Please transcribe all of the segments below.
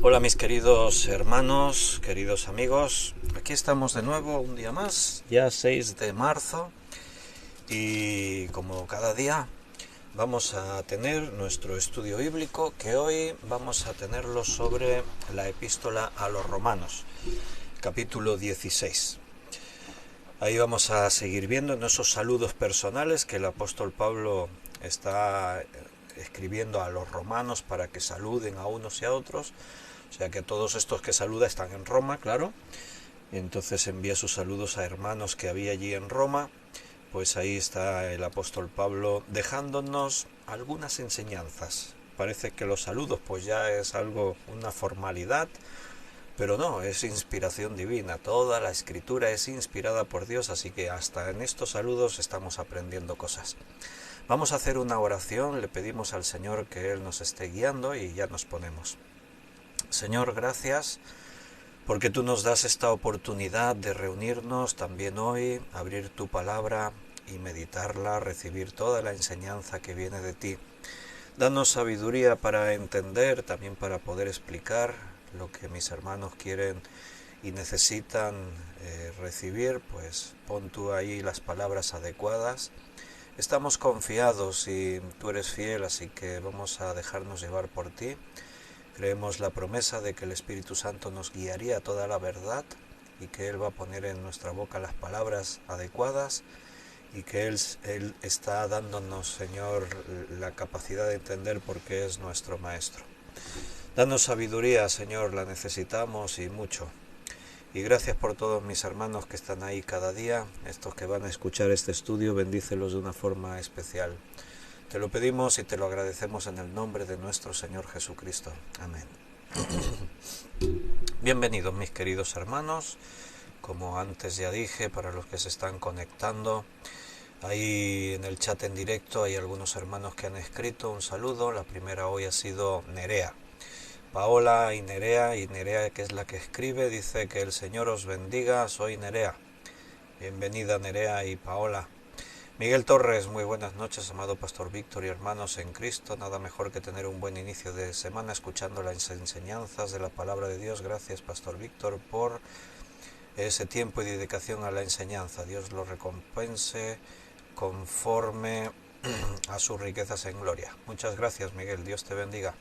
Hola mis queridos hermanos, queridos amigos, aquí estamos de nuevo un día más, ya 6 de marzo y como cada día vamos a tener nuestro estudio bíblico, que hoy vamos a tenerlo sobre la epístola a los Romanos, capítulo 16. Ahí vamos a seguir viendo en esos saludos personales que el apóstol Pablo está escribiendo a los romanos para que saluden a unos y a otros. O sea que todos estos que saluda están en Roma, claro. Y entonces envía sus saludos a hermanos que había allí en Roma. Pues ahí está el apóstol Pablo dejándonos algunas enseñanzas. Parece que los saludos pues ya es algo, una formalidad, pero no, es inspiración divina. Toda la escritura es inspirada por Dios, así que hasta en estos saludos estamos aprendiendo cosas. Vamos a hacer una oración, le pedimos al Señor que Él nos esté guiando y ya nos ponemos. Señor, gracias porque tú nos das esta oportunidad de reunirnos también hoy, abrir tu palabra y meditarla, recibir toda la enseñanza que viene de ti. Danos sabiduría para entender, también para poder explicar lo que mis hermanos quieren y necesitan recibir, pues pon tú ahí las palabras adecuadas. Estamos confiados y tú eres fiel, así que vamos a dejarnos llevar por ti. Creemos la promesa de que el Espíritu Santo nos guiaría a toda la verdad y que Él va a poner en nuestra boca las palabras adecuadas y que Él está dándonos, Señor, la capacidad de entender porque es nuestro Maestro. Danos sabiduría, Señor, la necesitamos y mucho. Y gracias por todos mis hermanos que están ahí cada día, estos que van a escuchar este estudio, bendícelos de una forma especial. Te lo pedimos y te lo agradecemos en el nombre de nuestro Señor Jesucristo. Amén. Bienvenidos mis queridos hermanos, como antes ya dije, para los que se están conectando, ahí en el chat en directo hay algunos hermanos que han escrito un saludo. La primera hoy ha sido Nerea. Paola y Nerea que es la que escribe, dice que el Señor os bendiga, soy Nerea. Bienvenida Nerea y Paola. Miguel Torres, muy buenas noches, amado Pastor Víctor y hermanos en Cristo. Nada mejor que tener un buen inicio de semana escuchando las enseñanzas de la palabra de Dios. Gracias, Pastor Víctor, por ese tiempo y dedicación a la enseñanza. Dios lo recompense conforme a sus riquezas en gloria. Muchas gracias, Miguel. Dios te bendiga.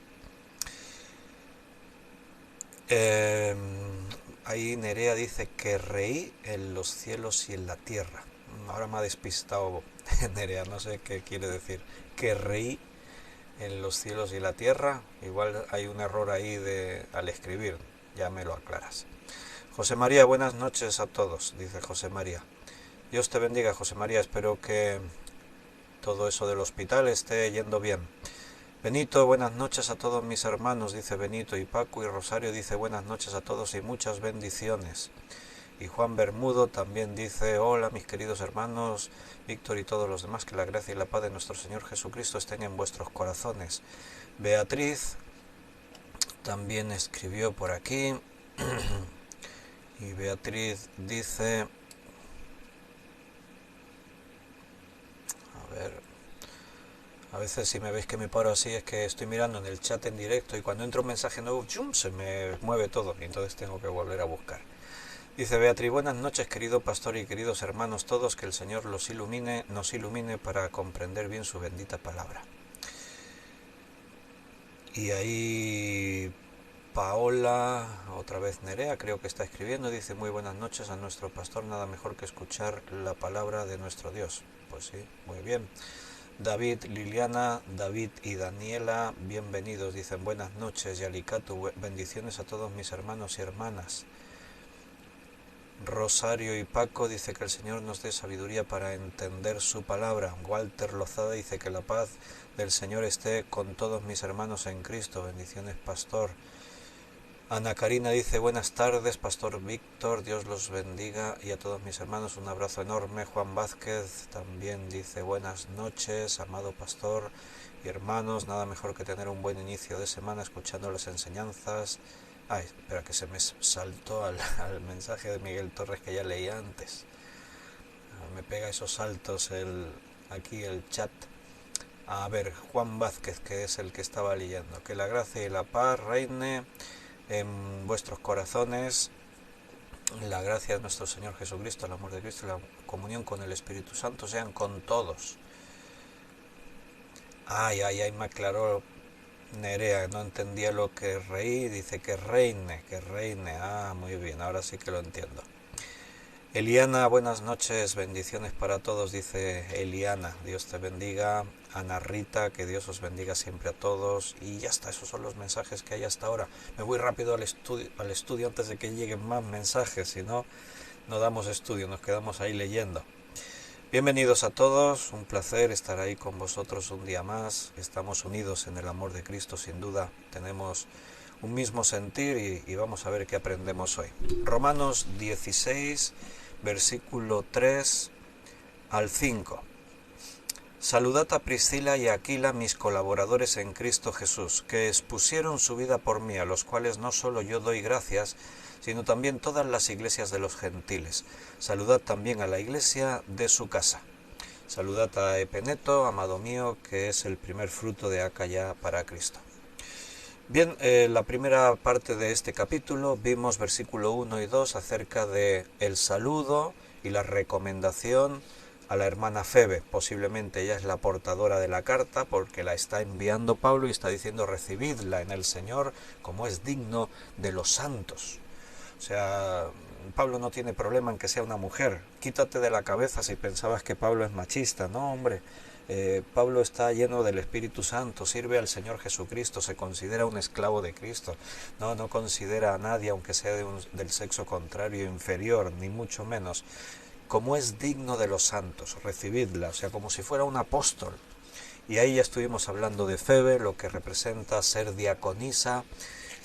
Ahí Nerea dice que reí en los cielos y en la tierra. Ahora me ha despistado Nerea, no sé qué quiere decir. Que reí en los cielos y la tierra. Igual hay un error ahí al escribir, ya me lo aclaras. José María, buenas noches a todos, dice José María. Dios te bendiga, José María, espero que todo eso del hospital esté yendo bien. Benito, buenas noches a todos mis hermanos, dice Benito, y Paco y Rosario dice buenas noches a todos y muchas bendiciones. Y Juan Bermudo también dice, hola mis queridos hermanos, Víctor y todos los demás, que la gracia y la paz de nuestro Señor Jesucristo estén en vuestros corazones. Beatriz también escribió por aquí, y Beatriz dice, a ver, a veces si me veis que me paro así es que estoy mirando en el chat en directo y cuando entra un mensaje nuevo, ¡chum!, se me mueve todo y entonces tengo que volver a buscar. Dice Beatriz, buenas noches querido pastor y queridos hermanos todos, que el Señor nos ilumine para comprender bien su bendita palabra. Y ahí Paola, otra vez Nerea, creo que está escribiendo, dice muy buenas noches a nuestro pastor, nada mejor que escuchar la palabra de nuestro Dios. Pues sí, muy bien. David, Liliana, David y Daniela, bienvenidos, dicen buenas noches. Y Alicatu, bendiciones a todos mis hermanos y hermanas. Rosario y Paco dice que el Señor nos dé sabiduría para entender su palabra. Walter Lozada dice que la paz del Señor esté con todos mis hermanos en Cristo. Bendiciones, pastor. Ana Karina dice buenas tardes, Pastor Víctor, Dios los bendiga y a todos mis hermanos un abrazo enorme. Juan Vázquez también dice buenas noches, amado pastor y hermanos, nada mejor que tener un buen inicio de semana escuchando las enseñanzas. Ay, espera que se me saltó al mensaje de Miguel Torres que ya leía antes. Me pega esos saltos aquí el chat. A ver, Juan Vázquez, que es el que estaba leyendo. Que la gracia y la paz reine en vuestros corazones. La gracia de nuestro Señor Jesucristo, el amor de Cristo y la comunión con el Espíritu Santo sean con todos. Ay, me aclaró Nerea, no entendía lo que reí, dice que reine, que reine. Muy bien, ahora sí que lo entiendo. Eliana, buenas noches, bendiciones para todos, dice Eliana, Dios te bendiga. Ana Rita, que Dios os bendiga siempre a todos. Y ya está, esos son los mensajes que hay hasta ahora. Me voy rápido al estudio antes de que lleguen más mensajes, si no, no damos estudio, nos quedamos ahí leyendo. Bienvenidos a todos, un placer estar ahí con vosotros un día más. Estamos unidos en el amor de Cristo, sin duda, tenemos un mismo sentir y vamos a ver qué aprendemos hoy. Romanos 16, versículo 3 al 5. Saludad a Priscila y a Aquila, mis colaboradores en Cristo Jesús, que expusieron su vida por mí, a los cuales no solo yo doy gracias, sino también todas las iglesias de los gentiles. Saludad también a la iglesia de su casa. Saludad a Epeneto, amado mío, que es el primer fruto de Acaya para Cristo. Bien, la primera parte de este capítulo vimos versículo 1 y 2 acerca de el saludo y la recomendación a la hermana Febe. Posiblemente ella es la portadora de la carta porque la está enviando Pablo y está diciendo recibidla en el Señor como es digno de los santos. O sea, Pablo no tiene problema en que sea una mujer. Quítate de la cabeza si pensabas que Pablo es machista. No, hombre. Pablo está lleno del Espíritu Santo, sirve al Señor Jesucristo, se considera un esclavo de Cristo, no considera a nadie, aunque sea del sexo contrario, inferior, ni mucho menos. Como es digno de los santos, recibidla, o sea, como si fuera un apóstol. Y ahí ya estuvimos hablando de Febe, lo que representa ser diaconisa.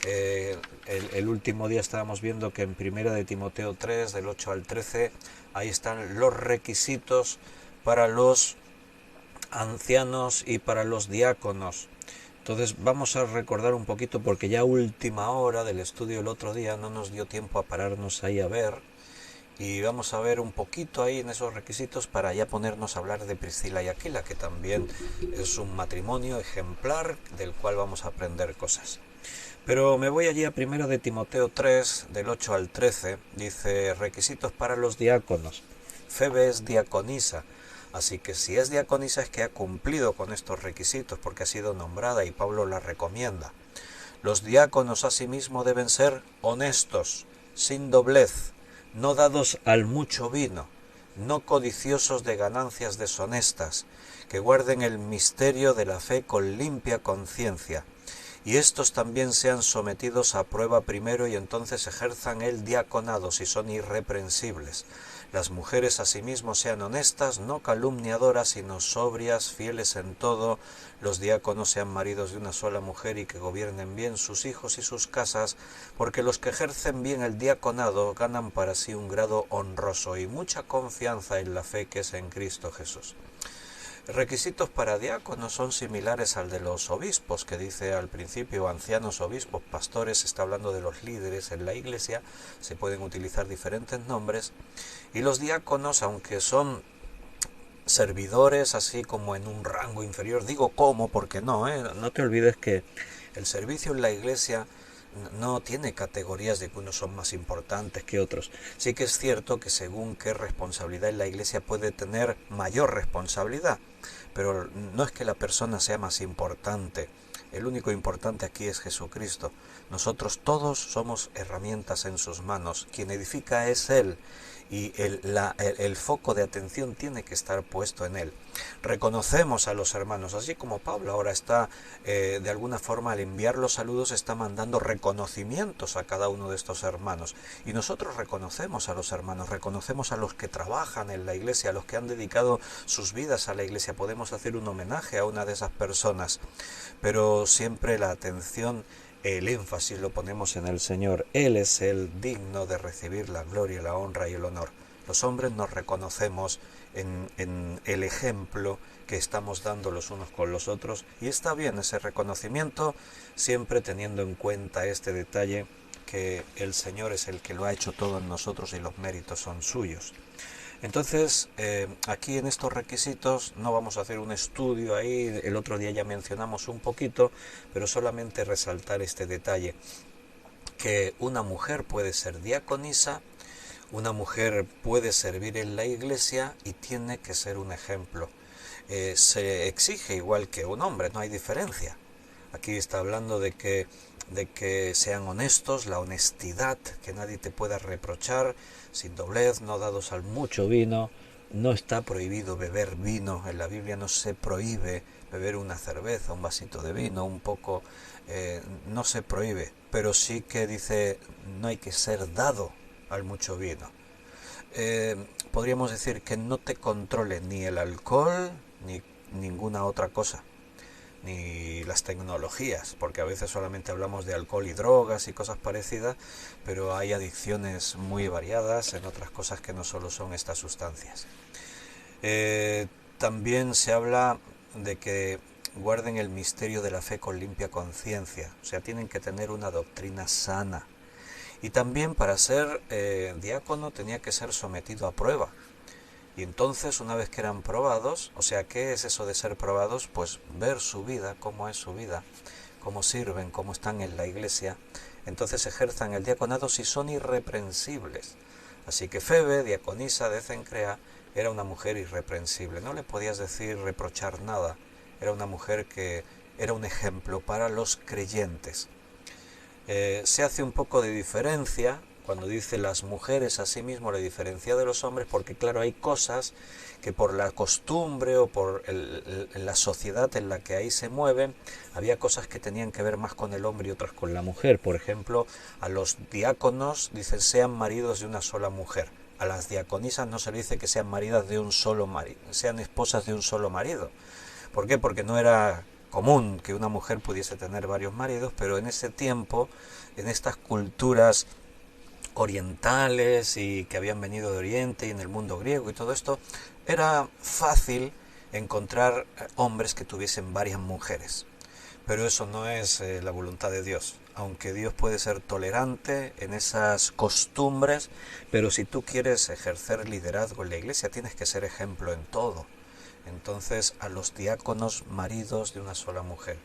El último día estábamos viendo que en 1 de Timoteo 3, del 8 al 13, ahí están los requisitos para los ancianos y para los diáconos. Entonces vamos a recordar un poquito porque ya última hora del estudio el otro día no nos dio tiempo a pararnos ahí a ver, y vamos a ver un poquito ahí en esos requisitos para ya ponernos a hablar de Priscila y Aquila, que también es un matrimonio ejemplar del cual vamos a aprender cosas. Pero me voy allí a 1 de Timoteo 3, del 8 al 13, dice requisitos para los diáconos. Febe es diaconisa, así que si es diaconisa es que ha cumplido con estos requisitos porque ha sido nombrada y Pablo la recomienda. Los diáconos asimismo deben ser honestos, sin doblez, no dados al mucho vino, no codiciosos de ganancias deshonestas, que guarden el misterio de la fe con limpia conciencia, y estos también sean sometidos a prueba primero y entonces ejerzan el diaconado si son irreprensibles. Las mujeres asimismo sean honestas, no calumniadoras, sino sobrias, fieles en todo. Los diáconos sean maridos de una sola mujer y que gobiernen bien sus hijos y sus casas, porque los que ejercen bien el diaconado ganan para sí un grado honroso y mucha confianza en la fe que es en Cristo Jesús. Requisitos para diáconos son similares al de los obispos, que dice al principio ancianos, obispos, pastores, está hablando de los líderes en la iglesia, se pueden utilizar diferentes nombres, y los diáconos, aunque son servidores así como en un rango inferior, digo como porque no te olvides que el servicio en la iglesia no tiene categorías de que unos son más importantes que otros. Sí que es cierto que según qué responsabilidad en la iglesia puede tener mayor responsabilidad, pero no es que la persona sea más importante. El único importante aquí es Jesucristo. Nosotros todos somos herramientas en sus manos. Quien edifica es Él y el foco de atención tiene que estar puesto en Él. Reconocemos a los hermanos, así como Pablo ahora está, de alguna forma al enviar los saludos está mandando reconocimientos a cada uno de estos hermanos. Y nosotros reconocemos a los hermanos, reconocemos a los que trabajan en la iglesia, a los que han dedicado sus vidas a la iglesia. Podemos hacer un homenaje a una de esas personas, pero siempre la atención, el énfasis lo ponemos en el Señor. Él es el digno de recibir la gloria, la honra y el honor. Los hombres nos reconocemos en el ejemplo que estamos dando los unos con los otros, y está bien ese reconocimiento, siempre teniendo en cuenta este detalle, que el Señor es el que lo ha hecho todo en nosotros y los méritos son suyos. Entonces, aquí en estos requisitos no vamos a hacer un estudio ahí, el otro día ya mencionamos un poquito, pero solamente resaltar este detalle. que una mujer puede ser diaconisa, una mujer puede servir en la iglesia y tiene que ser un ejemplo. Se exige igual que un hombre, no hay diferencia. Aquí está hablando de que sean honestos, la honestidad, que nadie te pueda reprochar, sin doblez, no dados al mucho vino. No está prohibido beber vino, en la Biblia no se prohíbe beber una cerveza, un vasito de vino, un poco, no se prohíbe, pero sí que dice no hay que ser dado al mucho vino. Podríamos decir que no te controle ni el alcohol ni ninguna otra cosa, ni las tecnologías, porque a veces solamente hablamos de alcohol y drogas y cosas parecidas, pero hay adicciones muy variadas en otras cosas que no solo son estas sustancias. También se habla de que guarden el misterio de la fe con limpia conciencia, o sea, tienen que tener una doctrina sana. Y también para ser diácono tenía que ser sometido a prueba. Y entonces, una vez que eran probados, o sea, ¿qué es eso de ser probados? Pues ver su vida, cómo es su vida, cómo sirven, cómo están en la iglesia. Entonces ejerzan el diaconado si son irreprensibles. Así que Febe, diaconisa de Cencrea, era una mujer irreprensible. No le podías decir, reprochar nada. Era una mujer que era un ejemplo para los creyentes. Se hace un poco de diferencia cuando dice las mujeres, a sí mismo le diferencia de los hombres, porque claro, hay cosas que por la costumbre o por la sociedad en la que ahí se mueven, había cosas que tenían que ver más con el hombre y otras con la mujer. Por ejemplo, a los diáconos dicen sean maridos de una sola mujer. A las diaconisas no se le dice que sean maridas de un solo marido, sean esposas de un solo marido. ¿Por qué? Porque no era común que una mujer pudiese tener varios maridos, pero en ese tiempo, en estas culturas orientales y que habían venido de Oriente y en el mundo griego y todo esto, era fácil encontrar hombres que tuviesen varias mujeres. Pero eso no es la voluntad de Dios, aunque Dios puede ser tolerante en esas costumbres, pero si tú quieres ejercer liderazgo en la iglesia tienes que ser ejemplo en todo. Entonces a los diáconos maridos de una sola mujer.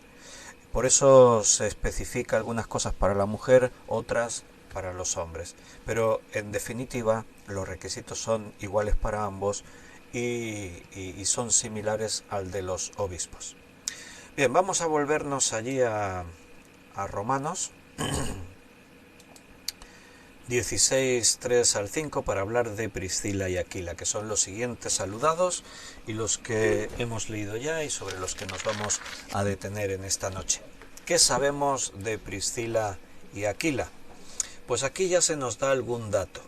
Por eso se especifica algunas cosas para la mujer, otras para los hombres. Pero en definitiva los requisitos son iguales para ambos y son similares al de los obispos. Bien, vamos a volvernos allí a Romanos 16, 3 al 5 para hablar de Priscila y Aquila, que son los siguientes saludados y los que hemos leído ya y sobre los que nos vamos a detener en esta noche. ¿Qué sabemos de Priscila y Aquila? Pues aquí ya se nos da algún dato.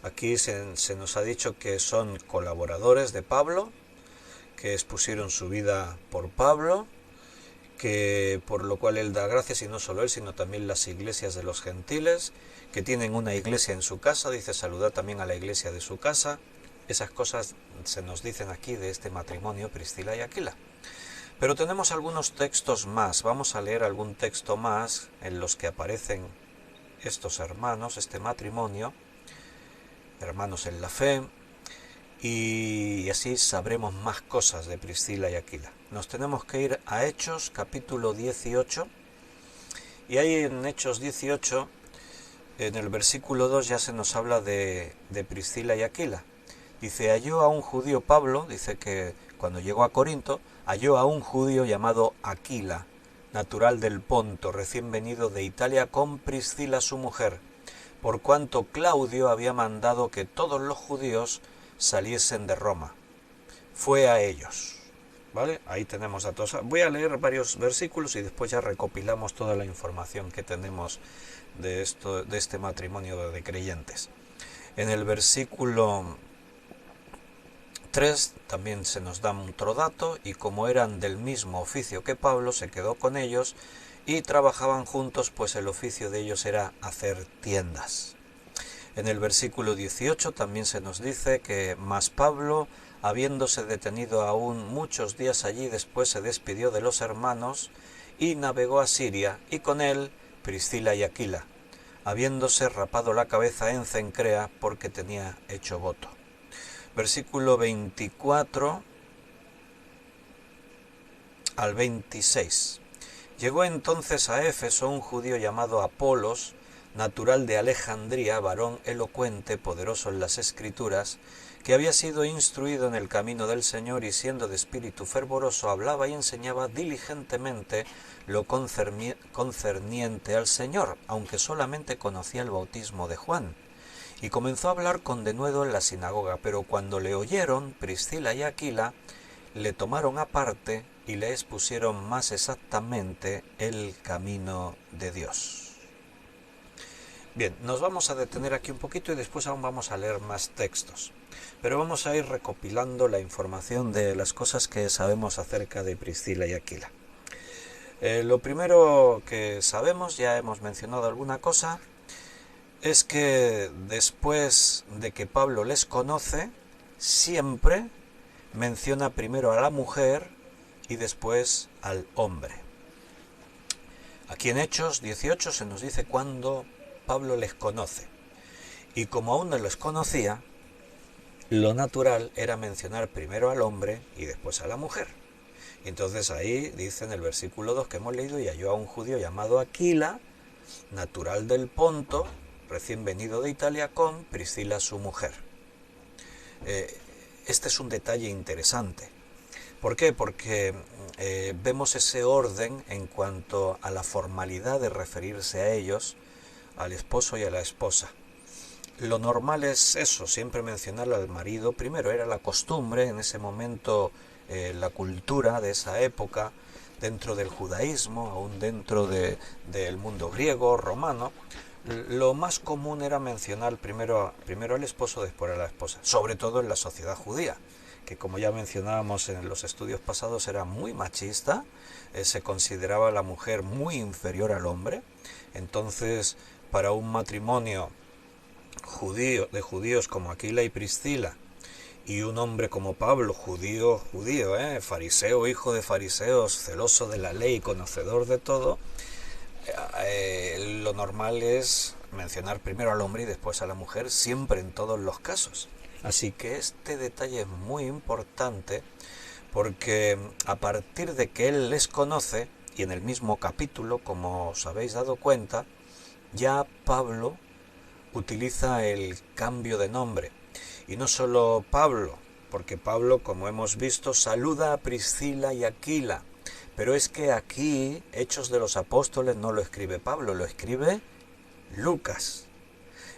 Aquí se nos ha dicho que son colaboradores de Pablo, que expusieron su vida por Pablo, que por lo cual él da gracias, y no solo él, sino también las iglesias de los gentiles, que tienen una iglesia en su casa, dice saludar también a la iglesia de su casa. Esas cosas se nos dicen aquí de este matrimonio, Priscila y Aquila. Pero tenemos algunos textos más, vamos a leer algún texto más en los que aparecen estos hermanos, este matrimonio, hermanos en la fe, y así sabremos más cosas de Priscila y Aquila. Nos tenemos que ir a Hechos, capítulo 18, y ahí en Hechos 18, en el versículo 2 ya se nos habla de Priscila y Aquila. Dice, halló a un judío Pablo, dice que cuando llegó a Corinto, halló a un judío llamado Aquila, natural del Ponto, recién venido de Italia, con Priscila su mujer, por cuanto Claudio había mandado que todos los judíos saliesen de Roma. Fue a ellos. ¿Vale? Ahí tenemos a todos. Voy a leer varios versículos y después ya recopilamos toda la información que tenemos de este matrimonio de creyentes. En el versículo 3 también se nos da otro dato, y como eran del mismo oficio que Pablo, se quedó con ellos y trabajaban juntos, pues el oficio de ellos era hacer tiendas. En el versículo 18 también se nos dice que más Pablo, habiéndose detenido aún muchos días allí, después se despidió de los hermanos y navegó a Siria, y con él Priscila y Aquila, habiéndose rapado la cabeza en Cencrea porque tenía hecho voto. Versículo 24 al 26. Llegó entonces a Éfeso un judío llamado Apolos, natural de Alejandría, varón elocuente, poderoso en las Escrituras, que había sido instruido en el camino del Señor y siendo de espíritu fervoroso, hablaba y enseñaba diligentemente lo concerniente al Señor, aunque solamente conocía el bautismo de Juan. Y comenzó a hablar con denuedo en la sinagoga, pero cuando le oyeron, Priscila y Aquila le tomaron aparte y le expusieron más exactamente el camino de Dios. Bien, nos vamos a detener aquí un poquito y después aún vamos a leer más textos. Pero vamos a ir recopilando la información de las cosas que sabemos acerca de Priscila y Aquila. Lo primero que sabemos, ya hemos mencionado alguna cosa, es que después de que Pablo les conoce, siempre menciona primero a la mujer y después al hombre. Aquí en Hechos 18 se nos dice cuando Pablo les conoce. Y como aún no los conocía, lo natural era mencionar primero al hombre y después a la mujer. Y entonces ahí dice en el versículo 2 que hemos leído, y halló a un judío llamado Aquila, natural del Ponto, recién venido de Italia, con Priscila su mujer. Este es un detalle interesante. ¿Por qué? Porque vemos ese orden en cuanto a la formalidad de referirse a ellos, al esposo y a la esposa. Lo normal es eso, siempre mencionar al marido primero. Era la costumbre en ese momento, la cultura de esa época, dentro del judaísmo, aún dentro del mundo griego, romano. Lo más común era mencionar primero al esposo, después a la esposa, sobre todo en la sociedad judía, que como ya mencionábamos en los estudios pasados era muy machista, se consideraba a la mujer muy inferior al hombre. Entonces, para un matrimonio de judíos como Aquila y Priscila, y un hombre como Pablo, judío, fariseo, hijo de fariseos, celoso de la ley, conocedor de todo, lo normal es mencionar primero al hombre y después a la mujer, siempre en todos los casos. Así que este detalle es muy importante porque a partir de que él les conoce, y en el mismo capítulo, como os habéis dado cuenta, ya Pablo utiliza el cambio de nombre. Y no solo Pablo, porque Pablo, como hemos visto, saluda a Priscila y Aquila. Pero es que aquí, Hechos de los Apóstoles, no lo escribe Pablo, lo escribe Lucas.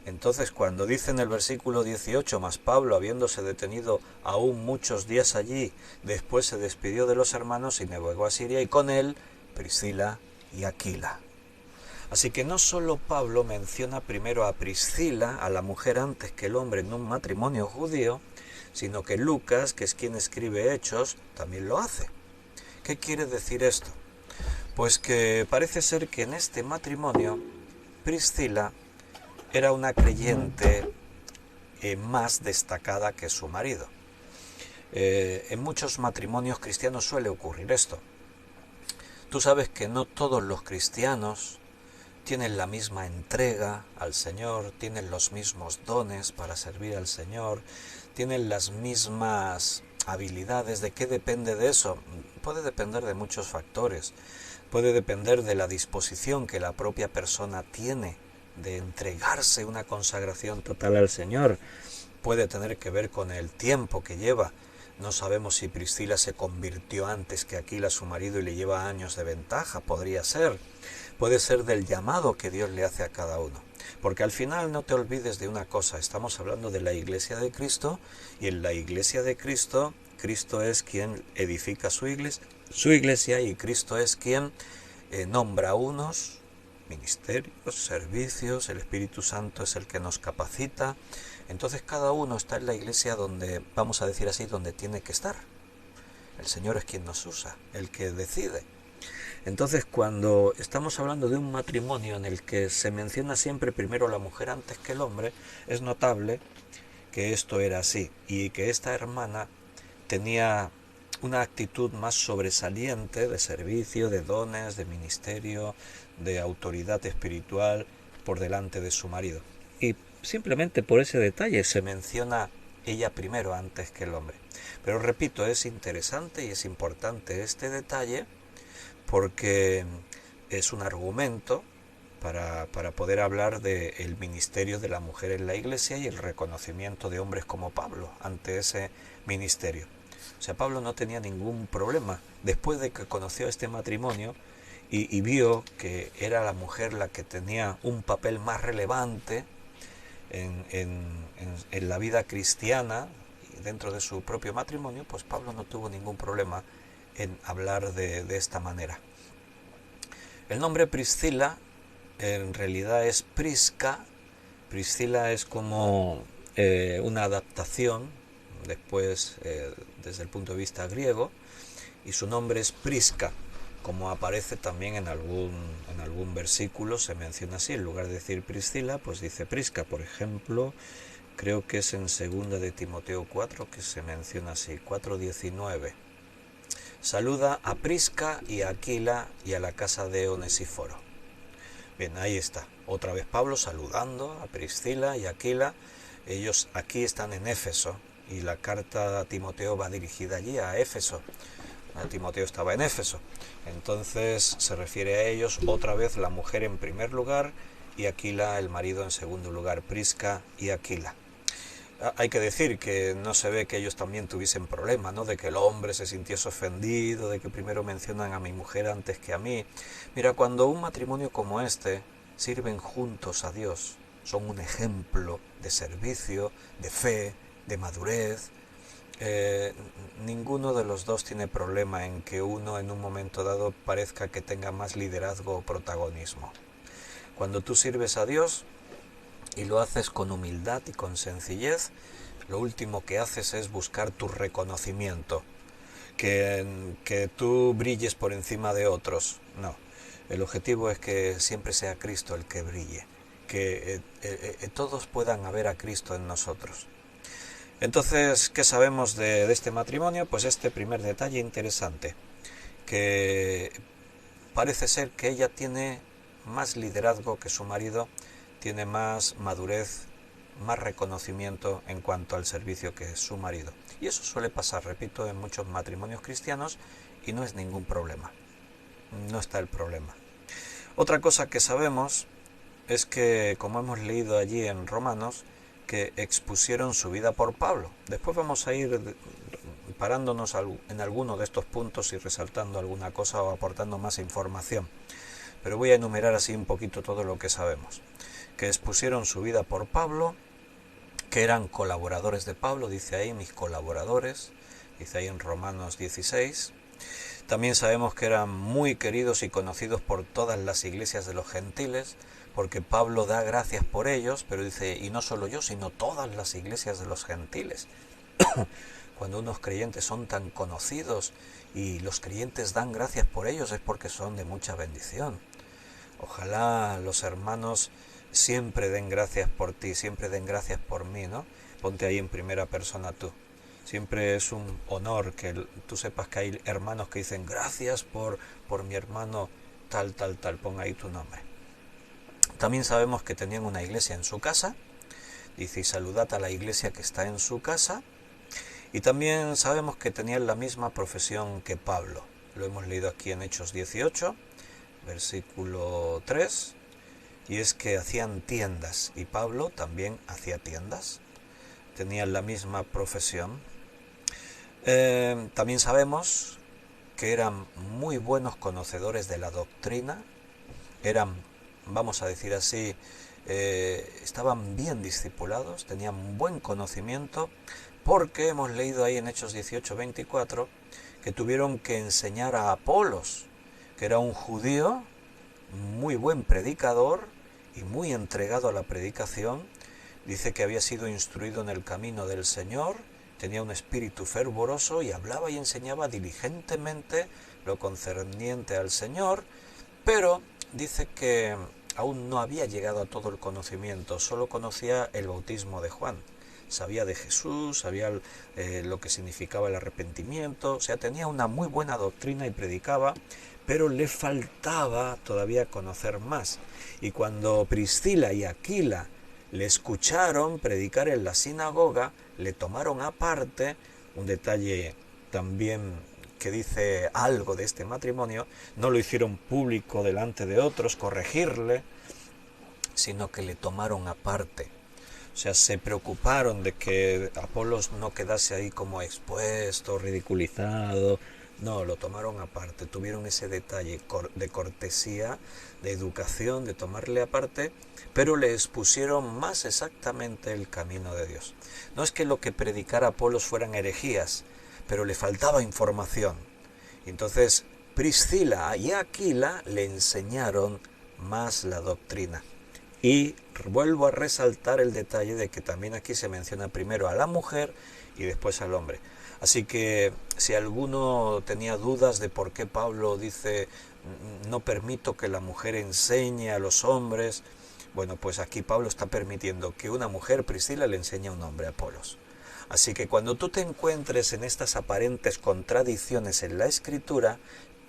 Entonces, cuando dice en el versículo 18, mas Pablo, habiéndose detenido aún muchos días allí, después se despidió de los hermanos y navegó a Siria, y con él Priscila y Aquila. Así que no solo Pablo menciona primero a Priscila, a la mujer, antes que el hombre en un matrimonio judío, sino que Lucas, que es quien escribe Hechos, también lo hace. ¿Qué quiere decir esto? Pues que parece ser que en este matrimonio Priscila era una creyente más destacada que su marido. En muchos matrimonios cristianos suele ocurrir esto. Tú sabes que no todos los cristianos tienen la misma entrega al Señor, tienen los mismos dones para servir al Señor, tienen las mismas habilidades. ¿De qué depende de eso? Puede depender de muchos factores. Puede depender de la disposición que la propia persona tiene de entregarse una consagración total al Señor. Puede tener que ver con el tiempo que lleva. No sabemos si Priscila se convirtió antes que Aquila, su marido, y le lleva años de ventaja. Podría ser. Puede ser del llamado que Dios le hace a cada uno. Porque al final no te olvides de una cosa. Estamos hablando de la Iglesia de Cristo, y en la Iglesia de Cristo, Cristo es quien edifica su iglesia, y Cristo es quien nombra a unos ministerios, servicios. El Espíritu Santo es el que nos capacita. Entonces cada uno está en la iglesia donde, vamos a decir así, donde tiene que estar. El Señor es quien nos usa, el que decide. Entonces, cuando estamos hablando de un matrimonio en el que se menciona siempre primero la mujer antes que el hombre, es notable que esto era así, y que esta hermana tenía una actitud más sobresaliente de servicio, de dones, de ministerio, de autoridad espiritual por delante de su marido. Y simplemente por ese detalle se menciona ella primero antes que el hombre. Pero repito, es interesante y es importante este detalle porque es un argumento para poder hablar del ministerio de la mujer en la Iglesia y el reconocimiento de hombres como Pablo ante ese ministerio. O sea, Pablo no tenía ningún problema. Después de que conoció este matrimonio y vio que era la mujer la que tenía un papel más relevante en la vida cristiana dentro de su propio matrimonio, pues Pablo no tuvo ningún problema en hablar de esta manera. El nombre Priscila en realidad es Prisca. Priscila es como una adaptación después desde el punto de vista griego, y su nombre es Prisca, como aparece también en algún versículo, se menciona así. En lugar de decir Priscila, pues dice Prisca. Por ejemplo, creo que es en 2 de Timoteo 4 que se menciona así, 4:19. Saluda a Prisca y a Aquila y a la casa de Onesíforo. Bien, ahí está. Otra vez Pablo saludando a Priscila y Aquila. Ellos aquí están en Éfeso y la carta a Timoteo va dirigida allí, a Éfeso. Timoteo estaba en Éfeso. Entonces se refiere a ellos otra vez, la mujer en primer lugar y Aquila, el marido, en segundo lugar. Prisca y Aquila. Hay que decir que no se ve que ellos también tuviesen problema, ¿no? De que el hombre se sintiese ofendido, de que primero mencionan a mi mujer antes que a mí. Mira, cuando un matrimonio como este sirven juntos a Dios, son un ejemplo de servicio, de fe, de madurez, ninguno de los dos tiene problema en que uno en un momento dado parezca que tenga más liderazgo o protagonismo. Cuando tú sirves a Dios y lo haces con humildad y con sencillez, lo último que haces es buscar tu reconocimiento, que tú brilles por encima de otros. No, el objetivo es que siempre sea Cristo el que brille, que todos puedan ver a Cristo en nosotros. Entonces, ¿qué sabemos de este matrimonio? Pues este primer detalle interesante, que parece ser que ella tiene más liderazgo que su marido, tiene más madurez, más reconocimiento en cuanto al servicio que su marido. Y eso suele pasar, repito, en muchos matrimonios cristianos y no es ningún problema. No está el problema. Otra cosa que sabemos es que, como hemos leído allí en Romanos, que expusieron su vida por Pablo. Después vamos a ir parándonos en alguno de estos puntos y resaltando alguna cosa o aportando más información. Pero voy a enumerar así un poquito todo lo que sabemos. Que expusieron su vida por Pablo, que eran colaboradores de Pablo, dice ahí, mis colaboradores, dice ahí en Romanos 16. También sabemos que eran muy queridos y conocidos por todas las iglesias de los gentiles, porque Pablo da gracias por ellos, pero dice, y no solo yo, sino todas las iglesias de los gentiles. Cuando unos creyentes son tan conocidos y los creyentes dan gracias por ellos, es porque son de mucha bendición. Ojalá los hermanos siempre den gracias por ti, siempre den gracias por mí, ¿no? Ponte ahí en primera persona tú. Siempre es un honor que tú sepas que hay hermanos que dicen gracias por mi hermano tal, pon ahí tu nombre. También sabemos que tenían una iglesia en su casa, dice, y saludad a la iglesia que está en su casa. Y también sabemos que tenían la misma profesión que Pablo. Lo hemos leído aquí en Hechos 18, versículo 3, y es que hacían tiendas, y Pablo también hacía tiendas. Tenían la misma profesión. También sabemos que eran muy buenos conocedores de la doctrina, eran, vamos a decir así, estaban bien discipulados, tenían buen conocimiento, porque hemos leído ahí en Hechos 18:24 que tuvieron que enseñar a Apolos, que era un judío muy buen predicador y muy entregado a la predicación. Dice que había sido instruido en el camino del Señor, tenía un espíritu fervoroso y hablaba y enseñaba diligentemente lo concerniente al Señor, pero dice que aún no había llegado a todo el conocimiento, solo conocía el bautismo de Juan. Sabía de Jesús, sabía lo que significaba el arrepentimiento, o sea, tenía una muy buena doctrina y predicaba, pero le faltaba todavía conocer más. Y cuando Priscila y Aquila le escucharon predicar en la sinagoga, le tomaron aparte, un detalle también que dice algo de este matrimonio, no lo hicieron público delante de otros, corregirle, sino que le tomaron aparte. O sea, se preocuparon de que Apolos no quedase ahí como expuesto, ridiculizado. No, lo tomaron aparte, tuvieron ese detalle de cortesía, de educación, de tomarle aparte, pero le expusieron más exactamente el camino de Dios. No es que lo que predicara Apolos fueran herejías, pero le faltaba información. Entonces, Priscila y Aquila le enseñaron más la doctrina. Y vuelvo a resaltar el detalle de que también aquí se menciona primero a la mujer y después al hombre. Así que si alguno tenía dudas de por qué Pablo dice no permito que la mujer enseñe a los hombres, bueno, pues aquí Pablo está permitiendo que una mujer, Priscila, le enseñe a un hombre, Apolos. Así que cuando tú te encuentres en estas aparentes contradicciones en la Escritura,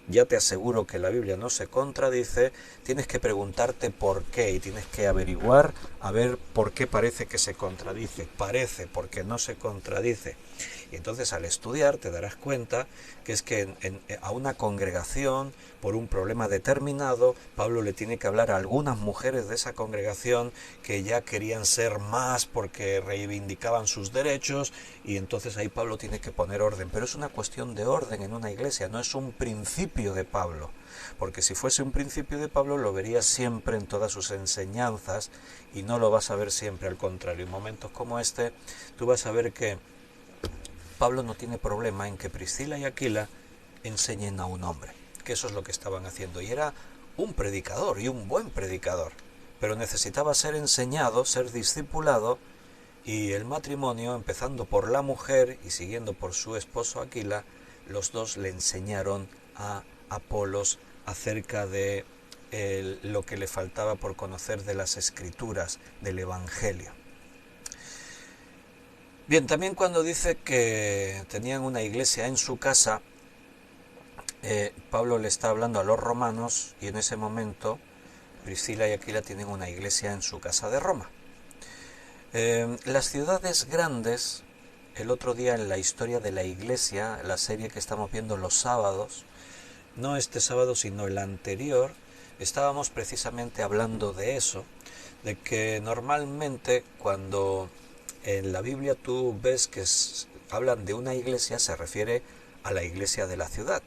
ya te aseguro que la Biblia no se contradice, tienes que preguntarte por qué y tienes que averiguar a ver por qué parece que se contradice. Parece porque no se contradice. Y entonces al estudiar te darás cuenta que es que a una congregación, por un problema determinado, Pablo le tiene que hablar a algunas mujeres de esa congregación que ya querían ser más porque reivindicaban sus derechos, y entonces ahí Pablo tiene que poner orden. Pero es una cuestión de orden en una iglesia, no es un principio de Pablo. Porque si fuese un principio de Pablo lo verías siempre en todas sus enseñanzas y no lo vas a ver siempre, al contrario. En momentos como este tú vas a ver que Pablo no tiene problema en que Priscila y Aquila enseñen a un hombre, que eso es lo que estaban haciendo. Y era un predicador y un buen predicador, pero necesitaba ser enseñado, ser discipulado, y el matrimonio, empezando por la mujer y siguiendo por su esposo Aquila, los dos le enseñaron a Apolos acerca de lo que le faltaba por conocer de las Escrituras, del Evangelio. Bien, también cuando dice que tenían una iglesia en su casa, Pablo le está hablando a los romanos y en ese momento Priscila y Aquila tienen una iglesia en su casa de Roma. Las ciudades grandes, el otro día en la historia de la iglesia, la serie que estamos viendo los sábados, no este sábado sino el anterior, estábamos precisamente hablando de eso, de que normalmente cuando en la Biblia tú ves que hablan de una iglesia, se refiere a la iglesia de la ciudad.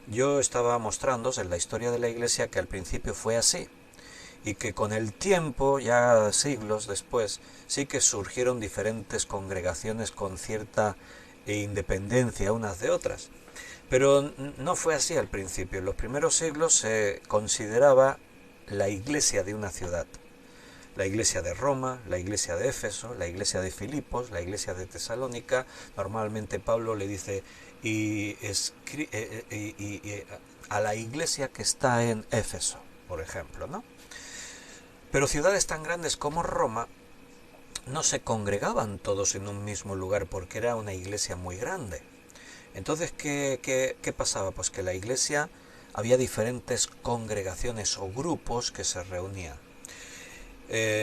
Yo estaba mostrándoos en la historia de la iglesia que al principio fue así, y que con el tiempo, ya siglos después, sí que surgieron diferentes congregaciones con cierta independencia unas de otras. Pero no fue así al principio. En los primeros siglos se consideraba la iglesia de una ciudad. La iglesia de Roma, la iglesia de Éfeso, la iglesia de Filipos, la iglesia de Tesalónica. Normalmente Pablo le dice a la iglesia que está en Éfeso, por ejemplo, ¿no? Pero ciudades tan grandes como Roma no se congregaban todos en un mismo lugar porque era una iglesia muy grande. Entonces, ¿qué pasaba? Pues que la iglesia había diferentes congregaciones o grupos que se reunían.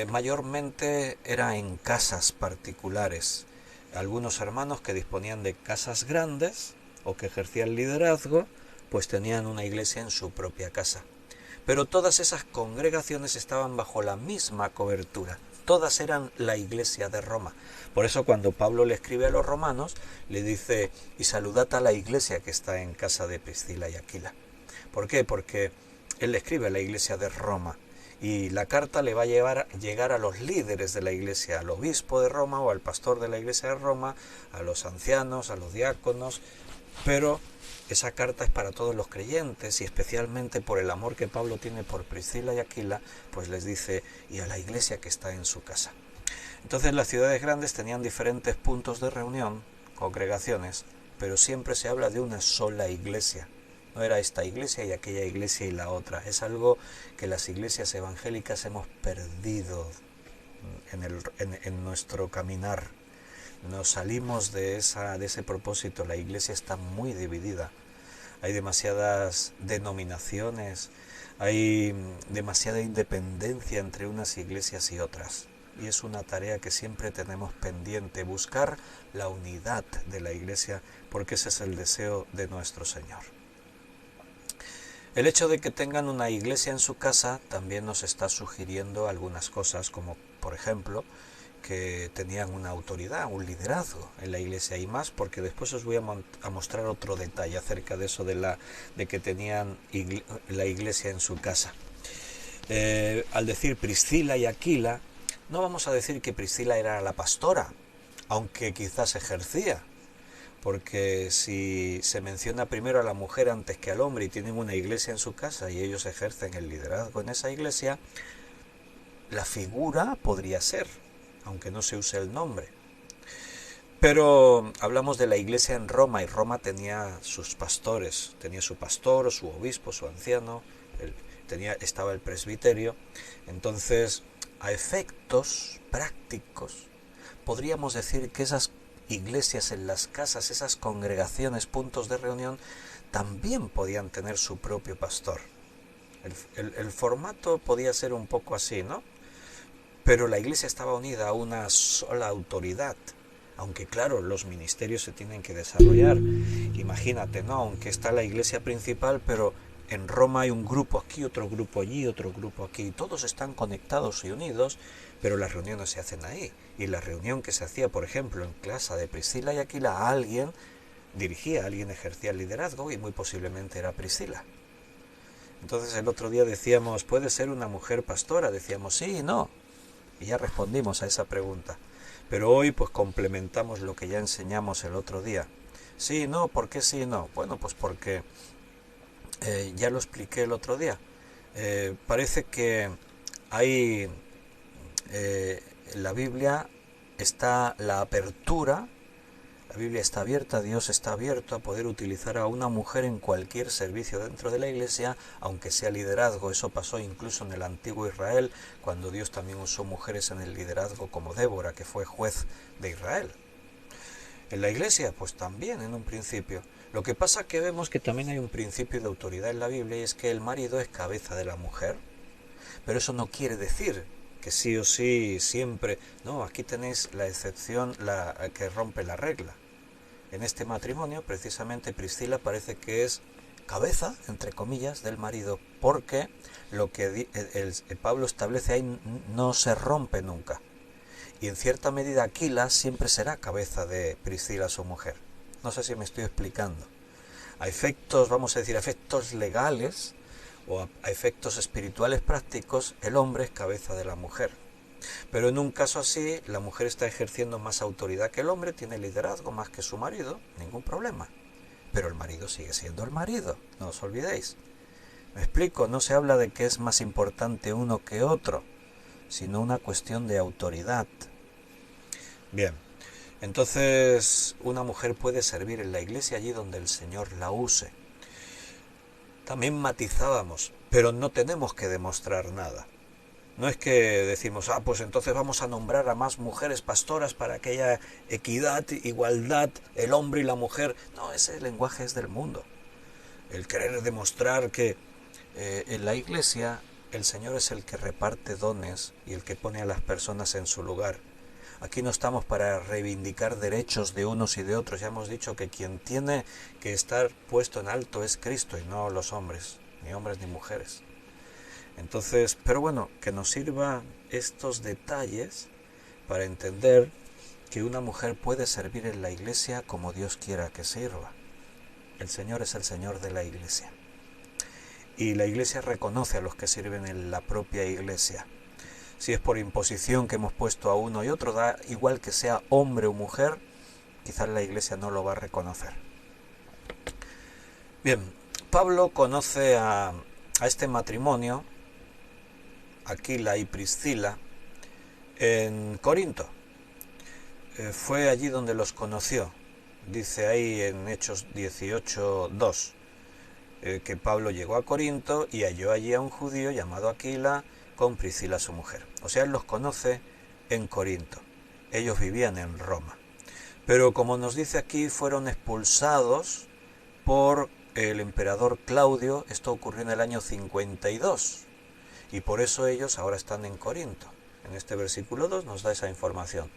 Mayormente era en casas particulares. Algunos hermanos que disponían de casas grandes o que ejercían liderazgo, pues tenían una iglesia en su propia casa. Pero todas esas congregaciones estaban bajo la misma cobertura. Todas eran la iglesia de Roma. Por eso cuando Pablo le escribe a los romanos, le dice, y saludad a la iglesia que está en casa de Priscila y Aquila. ¿Por qué? Porque él le escribe a la iglesia de Roma. Y la carta le va a llegar a los líderes de la iglesia, al obispo de Roma o al pastor de la iglesia de Roma, a los ancianos, a los diáconos, pero esa carta es para todos los creyentes y especialmente por el amor que Pablo tiene por Priscila y Aquila, pues les dice, y a la iglesia que está en su casa. Entonces las ciudades grandes tenían diferentes puntos de reunión, congregaciones, pero siempre se habla de una sola iglesia. No era esta iglesia y aquella iglesia y la otra. Es algo que las iglesias evangélicas hemos perdido en nuestro caminar. Nos salimos de ese propósito. La iglesia está muy dividida. Hay demasiadas denominaciones, hay demasiada independencia entre unas iglesias y otras. Y es una tarea que siempre tenemos pendiente, buscar la unidad de la iglesia, porque ese es el deseo de nuestro Señor. El hecho de que tengan una iglesia en su casa también nos está sugiriendo algunas cosas, como por ejemplo que tenían una autoridad, un liderazgo en la iglesia y más, porque después os voy a mostrar otro detalle acerca de eso de que tenían la iglesia en su casa. Al decir Priscila y Aquila, no vamos a decir que Priscila era la pastora, aunque quizás ejercía, porque si se menciona primero a la mujer antes que al hombre y tienen una iglesia en su casa y ellos ejercen el liderazgo en esa iglesia, la figura podría ser, aunque no se use el nombre. Pero hablamos de la iglesia en Roma y Roma tenía sus pastores, tenía su pastor, su obispo, su anciano, estaba el presbiterio. Entonces, a efectos prácticos, podríamos decir que esas iglesias en las casas, esas congregaciones, puntos de reunión, también podían tener su propio pastor. El formato podía ser un poco así, ¿no? Pero la iglesia estaba unida a una sola autoridad, aunque claro, los ministerios se tienen que desarrollar. Imagínate, ¿no? Aunque está la iglesia principal, pero en Roma hay un grupo aquí, otro grupo allí, otro grupo aquí, todos están conectados y unidos, pero las reuniones se hacen ahí. Y la reunión que se hacía, por ejemplo, en casa de Priscila y Aquila, alguien dirigía, alguien ejercía el liderazgo y muy posiblemente era Priscila. Entonces el otro día decíamos, ¿puede ser una mujer pastora? Decíamos, sí y no. Y ya respondimos a esa pregunta. Pero hoy pues complementamos lo que ya enseñamos el otro día. Sí, no, ¿por qué sí, no? Bueno, pues porque ya lo expliqué el otro día. Parece que hay en la Biblia está la apertura. La Biblia está abierta, Dios está abierto a poder utilizar a una mujer en cualquier servicio dentro de la iglesia, aunque sea liderazgo. Eso pasó incluso en el antiguo Israel, cuando Dios también usó mujeres en el liderazgo, como Débora, que fue juez de Israel. En la iglesia, pues también en un principio. Lo que pasa es que vemos que también hay un principio de autoridad en la Biblia y es que el marido es cabeza de la mujer. Pero eso no quiere decir que sí o sí siempre. No, aquí tenéis la excepción, la que rompe la regla. En este matrimonio, precisamente, Priscila parece que es cabeza, entre comillas, del marido, porque lo que Pablo establece ahí no se rompe nunca. Y en cierta medida Aquila siempre será cabeza de Priscila, su mujer. No sé si me estoy explicando. A efectos, vamos a decir, a efectos legales o a efectos espirituales prácticos, el hombre es cabeza de la mujer. Pero en un caso así, la mujer está ejerciendo más autoridad que el hombre, tiene liderazgo más que su marido, ningún problema. Pero el marido sigue siendo el marido, no os olvidéis. Me explico, no se habla de que es más importante uno que otro, sino una cuestión de autoridad. Bien, entonces una mujer puede servir en la iglesia allí donde el Señor la use. También matizábamos, pero no tenemos que demostrar nada. No es que decimos, pues entonces vamos a nombrar a más mujeres pastoras para que haya equidad, igualdad, el hombre y la mujer. No, ese lenguaje es del mundo. El querer demostrar que en la iglesia el Señor es el que reparte dones y el que pone a las personas en su lugar. Aquí no estamos para reivindicar derechos de unos y de otros. Ya hemos dicho que quien tiene que estar puesto en alto es Cristo y no los hombres, ni hombres ni mujeres. Entonces, pero bueno, que nos sirva estos detalles para entender que una mujer puede servir en la iglesia como Dios quiera que sirva. El Señor es el Señor de la iglesia. Y la iglesia reconoce a los que sirven en la propia iglesia. Si es por imposición que hemos puesto a uno y otro, da igual que sea hombre o mujer, quizás la iglesia no lo va a reconocer. Bien, Pablo conoce a este matrimonio, Aquila y Priscila, en Corinto. Fue allí donde los conoció. Dice ahí en Hechos 18:2 que Pablo llegó a Corinto y halló allí a un judío llamado Aquila con Priscila su mujer. O sea, él los conoce en Corinto. Ellos vivían en Roma. Pero como nos dice aquí, fueron expulsados por el emperador Claudio. Esto ocurrió en el año 52. Y por eso ellos ahora están en Corinto. En este versículo 2 nos da esa información.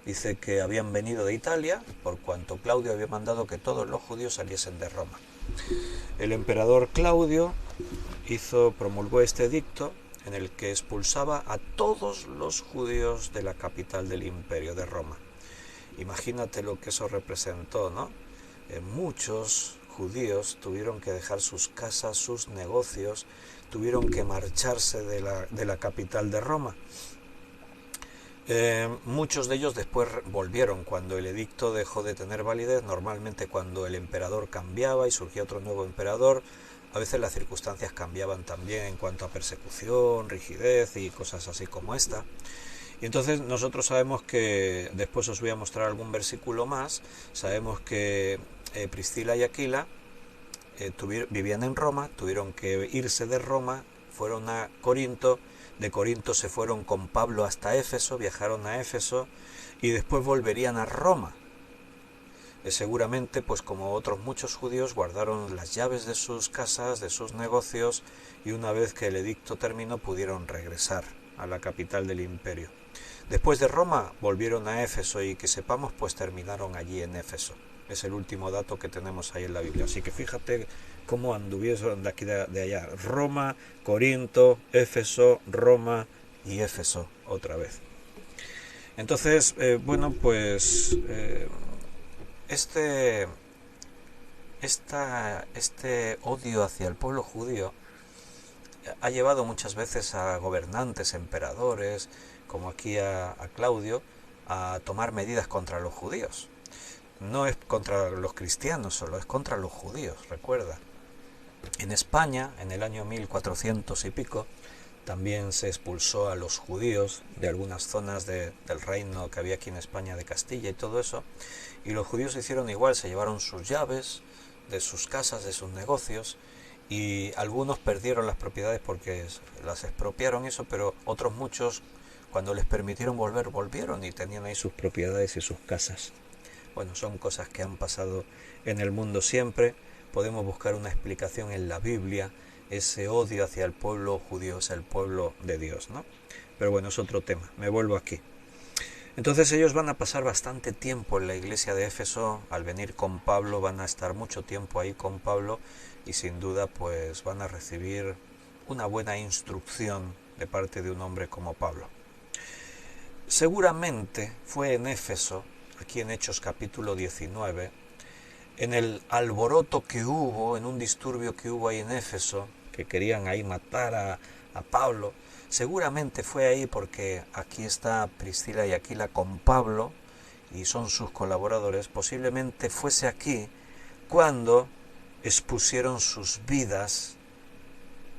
Dice que habían venido de Italia, por cuanto Claudio había mandado que todos los judíos saliesen de Roma. El emperador Claudio promulgó este edicto en el que expulsaba a todos los judíos de la capital del imperio, de Roma. Imagínate lo que eso representó, ¿no? Muchos judíos tuvieron que dejar sus casas, sus negocios, tuvieron que marcharse de la capital de Roma. Muchos de ellos después volvieron cuando el edicto dejó de tener validez. Normalmente cuando el emperador cambiaba y surgía otro nuevo emperador, a veces las circunstancias cambiaban también en cuanto a persecución, rigidez y cosas así como esta. Y entonces nosotros sabemos que, después os voy a mostrar algún versículo más, sabemos que Priscila y Aquila vivían en Roma, tuvieron que irse de Roma, fueron a Corinto, de Corinto se fueron con Pablo hasta Éfeso, viajaron a Éfeso y después volverían a Roma. Seguramente, pues como otros muchos judíos, guardaron las llaves de sus casas, de sus negocios, y una vez que el edicto terminó pudieron regresar a la capital del imperio. Después de Roma volvieron a Éfeso y que sepamos pues terminaron allí en Éfeso. Es el último dato que tenemos ahí en la Biblia. Así que fíjate cómo anduvieron de aquí de allá. Roma, Corinto, Éfeso, Roma y Éfeso otra vez. Entonces, bueno, pues este odio hacia el pueblo judío ha llevado muchas veces a gobernantes, emperadores, como aquí a Claudio, a tomar medidas contra los judíos. No es contra los cristianos solo, es contra los judíos, recuerda. En España, en el año 1400 y pico, también se expulsó a los judíos de algunas zonas del reino que había aquí en España, de Castilla y todo eso, y los judíos hicieron igual, se llevaron sus llaves de sus casas, de sus negocios, y algunos perdieron las propiedades porque las expropiaron eso, pero otros muchos, cuando les permitieron volver, volvieron y tenían ahí sus propiedades y sus casas. Bueno, son cosas que han pasado en el mundo siempre. Podemos buscar una explicación en la Biblia. Ese odio hacia el pueblo judío es el pueblo de Dios, ¿no? Pero bueno, es otro tema. Me vuelvo aquí. Entonces ellos van a pasar bastante tiempo en la iglesia de Éfeso. Al venir con Pablo van a estar mucho tiempo ahí con Pablo y sin duda pues van a recibir una buena instrucción de parte de un hombre como Pablo. Seguramente fue en Éfeso, aquí en Hechos capítulo 19, en el alboroto que hubo, en un disturbio que hubo ahí en Éfeso, que querían ahí matar a Pablo, seguramente fue ahí porque aquí está Priscila y Aquila con Pablo y son sus colaboradores, posiblemente fuese aquí cuando expusieron sus vidas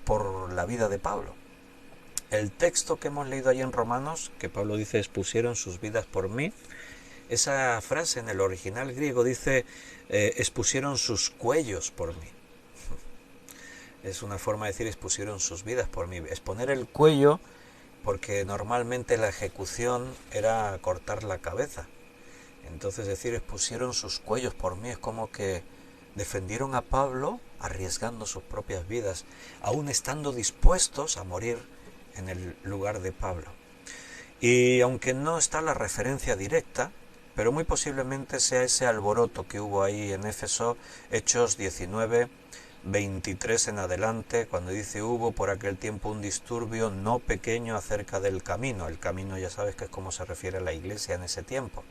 por la vida de Pablo. El texto que hemos leído ahí en Romanos, que Pablo dice, expusieron sus vidas por mí, esa frase en el original griego dice, expusieron sus cuellos por mí. Es una forma de decir, expusieron sus vidas por mí. Exponer el cuello, porque normalmente la ejecución era cortar la cabeza. Entonces decir, expusieron sus cuellos por mí, es como que defendieron a Pablo arriesgando sus propias vidas, aún estando dispuestos a morir en el lugar de Pablo. Y aunque no está la referencia directa, pero muy posiblemente sea ese alboroto que hubo ahí en Éfeso, Hechos 19, 23 en adelante, cuando dice hubo por aquel tiempo un disturbio no pequeño acerca del camino. El camino ya sabes que es como se refiere a la iglesia en ese tiempo.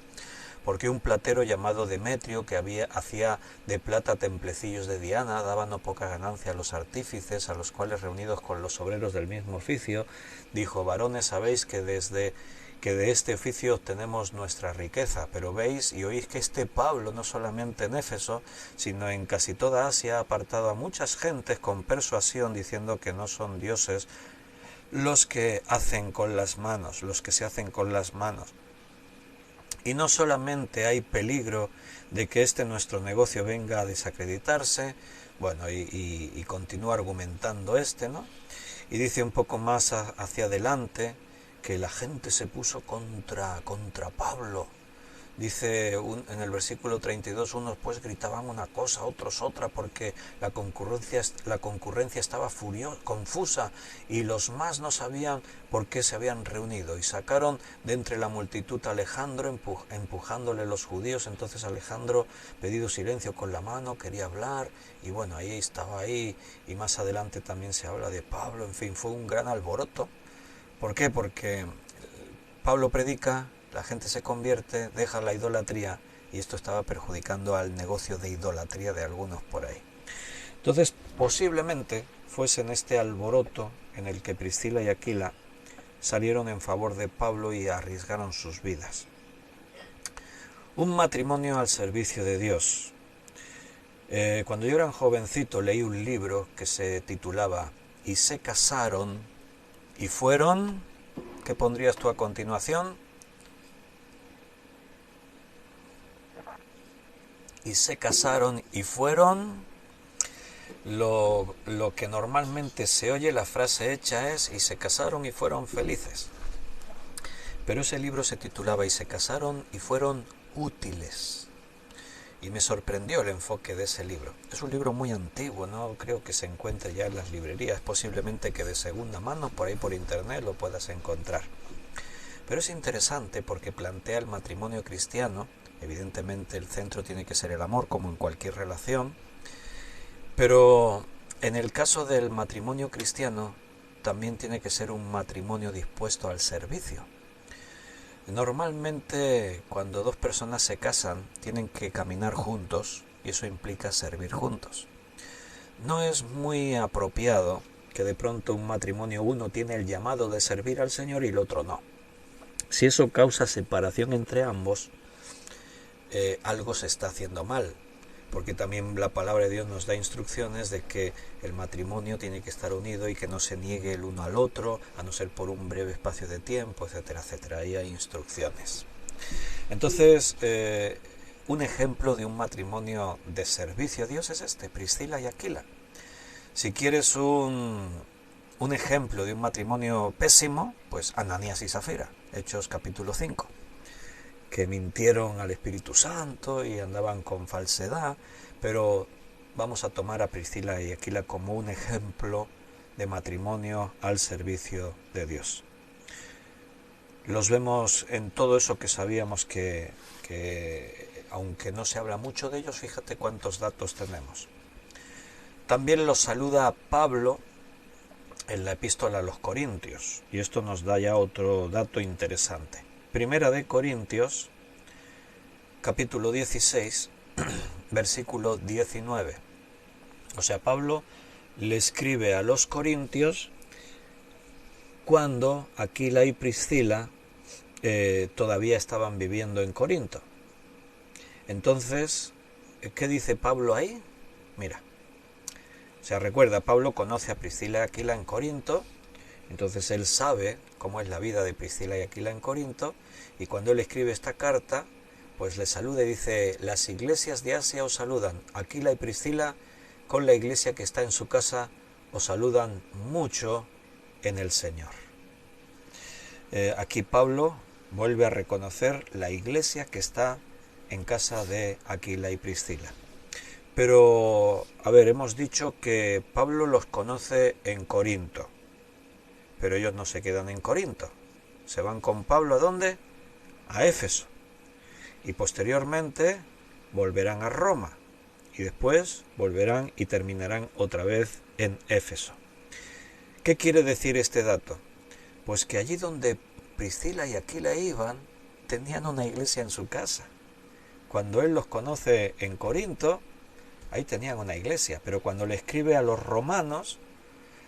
Porque un platero llamado Demetrio, que hacía de plata templecillos de Diana, daba no poca ganancia a los artífices, a los cuales reunidos con los obreros del mismo oficio, dijo, varones, sabéis que de este oficio obtenemos nuestra riqueza, pero veis y oís que este Pablo, no solamente en Éfeso, sino en casi toda Asia, ha apartado a muchas gentes con persuasión, diciendo que no son dioses los que hacen con las manos, los que se hacen con las manos. Y no solamente hay peligro de que nuestro negocio venga a desacreditarse, bueno, y continúa argumentando ¿no? Y dice un poco más hacia adelante que la gente se puso contra Pablo, Dice en el versículo 32, unos pues gritaban una cosa, otros otra, porque la concurrencia estaba confusa, y los más no sabían por qué se habían reunido. Y sacaron de entre la multitud a Alejandro, empujándole los judíos. Entonces Alejandro, pedido silencio con la mano, quería hablar, y bueno, ahí estaba ahí, y más adelante también se habla de Pablo. En fin, fue un gran alboroto. ¿Por qué? Porque Pablo predica, la gente se convierte, deja la idolatría, y esto estaba perjudicando al negocio de idolatría de algunos por ahí. Entonces, posiblemente fuese en este alboroto en el que Priscila y Aquila salieron en favor de Pablo y arriesgaron sus vidas. Un matrimonio al servicio de Dios. Cuando yo era jovencito leí un libro que se titulaba "Y se casaron y fueron". ¿Qué pondrías tú a continuación? Y se casaron y fueron. Lo que normalmente se oye, la frase hecha es: y se casaron y fueron felices. Pero ese libro se titulaba "Y se casaron y fueron útiles". Y me sorprendió el enfoque de ese libro. Es un libro muy antiguo, no creo que se encuentre ya en las librerías, posiblemente que de segunda mano, por ahí por internet lo puedas encontrar. Pero es interesante porque plantea el matrimonio cristiano. Evidentemente el centro tiene que ser el amor, como en cualquier relación, pero en el caso del matrimonio cristiano también tiene que ser un matrimonio dispuesto al servicio. Normalmente cuando dos personas se casan tienen que caminar juntos, y eso implica servir juntos. No es muy apropiado que de pronto un matrimonio, uno tiene el llamado de servir al Señor y el otro no. Si eso causa separación entre ambos, algo se está haciendo mal, porque también la palabra de Dios nos da instrucciones de que el matrimonio tiene que estar unido y que no se niegue el uno al otro, a no ser por un breve espacio de tiempo, etcétera, etcétera. Ahí hay instrucciones. Entonces, un ejemplo de un matrimonio de servicio a Dios es este, Priscila y Aquila. Si quieres un ejemplo de un matrimonio pésimo, pues Ananías y Zafira, Hechos capítulo 5, que mintieron al Espíritu Santo y andaban con falsedad, pero vamos a tomar a Priscila y Aquila como un ejemplo de matrimonio al servicio de Dios. Los vemos en todo eso que sabíamos que aunque no se habla mucho de ellos, fíjate cuántos datos tenemos. También los saluda Pablo en la epístola a los Corintios, y esto nos da ya otro dato interesante. Primera de Corintios, capítulo 16, versículo 19. O sea, Pablo le escribe a los corintios cuando Aquila y Priscila todavía estaban viviendo en Corinto. Entonces, ¿qué dice Pablo ahí? Mira, o sea, recuerda, Pablo conoce a Priscila y Aquila en Corinto, entonces él sabe cómo es la vida de Priscila y Aquila en Corinto, y cuando él escribe esta carta, pues le saluda y dice: las iglesias de Asia os saludan, Aquila y Priscila con la iglesia que está en su casa os saludan mucho en el Señor. Aquí Pablo vuelve a reconocer la iglesia que está en casa de Aquila y Priscila. Pero, a ver, hemos dicho que Pablo los conoce en Corinto, pero ellos no se quedan en Corinto. Se van con Pablo ¿a dónde? A Éfeso. Y posteriormente volverán a Roma. Y después volverán y terminarán otra vez en Éfeso. ¿Qué quiere decir este dato? Pues que allí donde Priscila y Aquila iban, tenían una iglesia en su casa. Cuando él los conoce en Corinto, ahí tenían una iglesia, pero cuando le escribe a los romanos,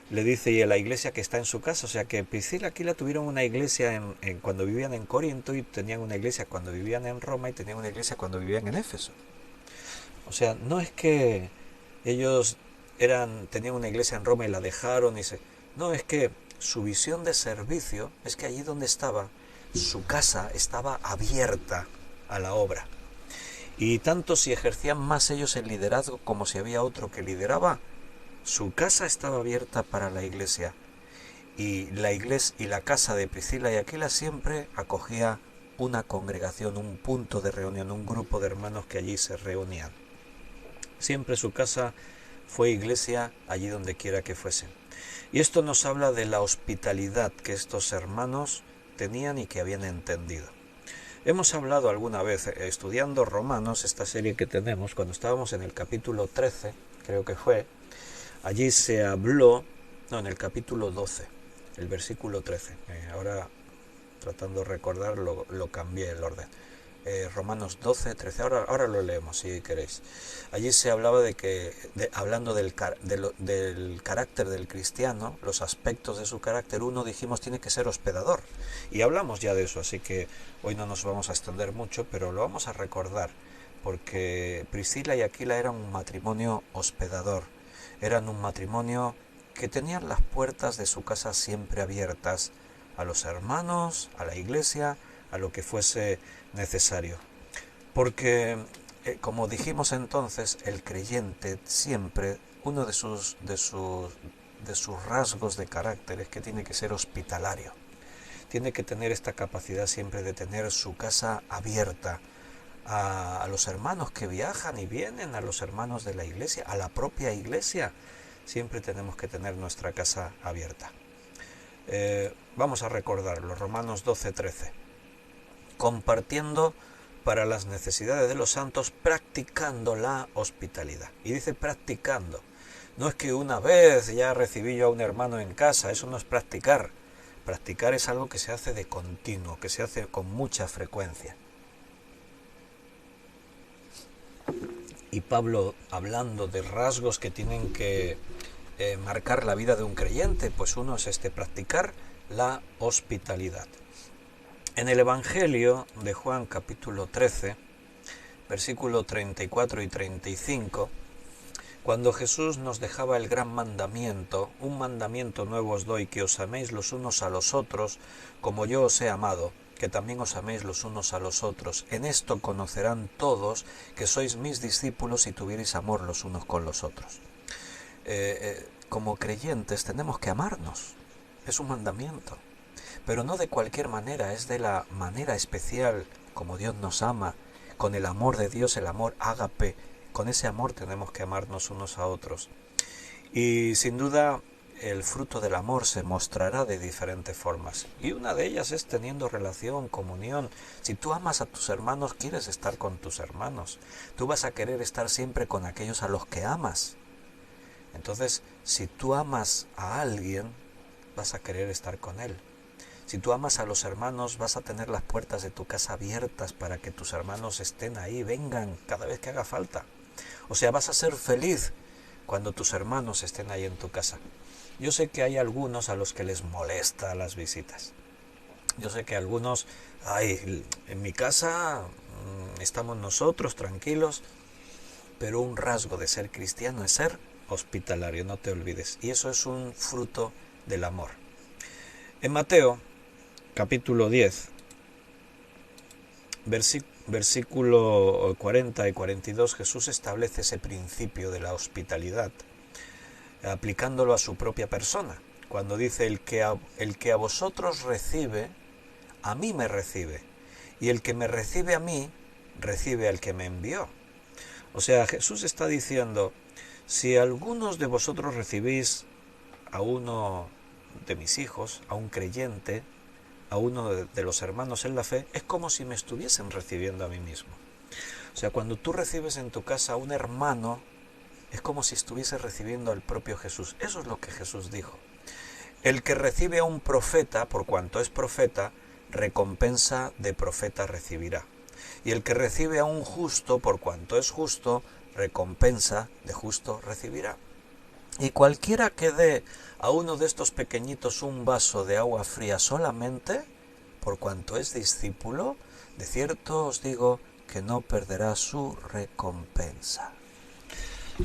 le dice: y a la iglesia que está en su casa. O sea que Priscila y Aquila tuvieron una iglesia cuando vivían en Corinto, y tenían una iglesia cuando vivían en Roma, y tenían una iglesia cuando vivían en Éfeso. O sea, no es que ellos tenían una iglesia en Roma y la dejaron no, es que su visión de servicio es que allí donde estaba, su casa estaba abierta a la obra. Y tanto si ejercían más ellos el liderazgo como si había otro que lideraba, su casa estaba abierta para la iglesia. Y la iglesia y la casa de Priscila y Aquila siempre acogía una congregación, un punto de reunión, un grupo de hermanos que allí se reunían. Siempre su casa fue iglesia allí donde quiera que fuesen. Y esto nos habla de la hospitalidad que estos hermanos tenían y que habían entendido. Hemos hablado alguna vez, estudiando Romanos, esta serie que tenemos, cuando estábamos en el capítulo 13, creo que fue, allí se habló, no, en el capítulo 12, el versículo 13, ahora tratando de recordar lo cambié el orden. Romanos 12, 13, ahora lo leemos si queréis. Allí se hablaba hablando del carácter del cristiano, los aspectos de su carácter, uno dijimos tiene que ser hospedador. Y hablamos ya de eso, así que hoy no nos vamos a extender mucho, pero lo vamos a recordar, porque Priscila y Aquila eran un matrimonio hospedador, eran un matrimonio que tenían las puertas de su casa siempre abiertas a los hermanos, a la iglesia, a lo que fuese necesario. Porque, como dijimos entonces, el creyente siempre, uno de sus rasgos de carácter es que tiene que ser hospitalario. Tiene que tener esta capacidad siempre de tener su casa abierta a los hermanos que viajan y vienen, a los hermanos de la iglesia, a la propia iglesia. Siempre tenemos que tener nuestra casa abierta. Vamos a recordarlo, Romanos 12:13. Compartiendo para las necesidades de los santos, practicando la hospitalidad. Y dice practicando. No es que una vez ya recibí yo a un hermano en casa, eso no es practicar. Practicar es algo que se hace de continuo, que se hace con mucha frecuencia. Y Pablo, hablando de rasgos que tienen que marcar la vida de un creyente, pues uno es practicar la hospitalidad. En el Evangelio de Juan capítulo 13, versículo 34 y 35, cuando Jesús nos dejaba el gran mandamiento, un mandamiento nuevo os doy, que os améis los unos a los otros, como yo os he amado, que también os améis los unos a los otros. En esto conocerán todos que sois mis discípulos si tuvierais amor los unos con los otros. Como creyentes tenemos que amarnos, es un mandamiento. Pero no de cualquier manera, es de la manera especial como Dios nos ama, con el amor de Dios, el amor ágape. Con ese amor tenemos que amarnos unos a otros. Y sin duda el fruto del amor se mostrará de diferentes formas. Y una de ellas es teniendo relación, comunión. Si tú amas a tus hermanos, quieres estar con tus hermanos. Tú vas a querer estar siempre con aquellos a los que amas. Entonces, si tú amas a alguien, vas a querer estar con él. Si tú amas a los hermanos, vas a tener las puertas de tu casa abiertas para que tus hermanos estén ahí, vengan cada vez que haga falta. O sea, vas a ser feliz cuando tus hermanos estén ahí en tu casa. Yo sé que hay algunos a los que les molesta las visitas. Yo sé que algunos, en mi casa estamos nosotros tranquilos, pero un rasgo de ser cristiano es ser hospitalario, no te olvides. Y eso es un fruto del amor. En Mateo capítulo 10, versículo 40 y 42, Jesús establece ese principio de la hospitalidad, aplicándolo a su propia persona, cuando dice: el que a vosotros recibe, a mí me recibe, y el que me recibe a mí, recibe al que me envió. O sea, Jesús está diciendo: si algunos de vosotros recibís a uno de mis hijos, a un creyente, a uno de los hermanos en la fe, es como si me estuviesen recibiendo a mí mismo. O sea, cuando tú recibes en tu casa a un hermano, es como si estuviese recibiendo al propio Jesús. Eso es lo que Jesús dijo. El que recibe a un profeta, por cuanto es profeta, recompensa de profeta recibirá. Y el que recibe a un justo, por cuanto es justo, recompensa de justo recibirá. Y cualquiera que dé a uno de estos pequeñitos un vaso de agua fría solamente, por cuanto es discípulo, de cierto os digo que no perderá su recompensa.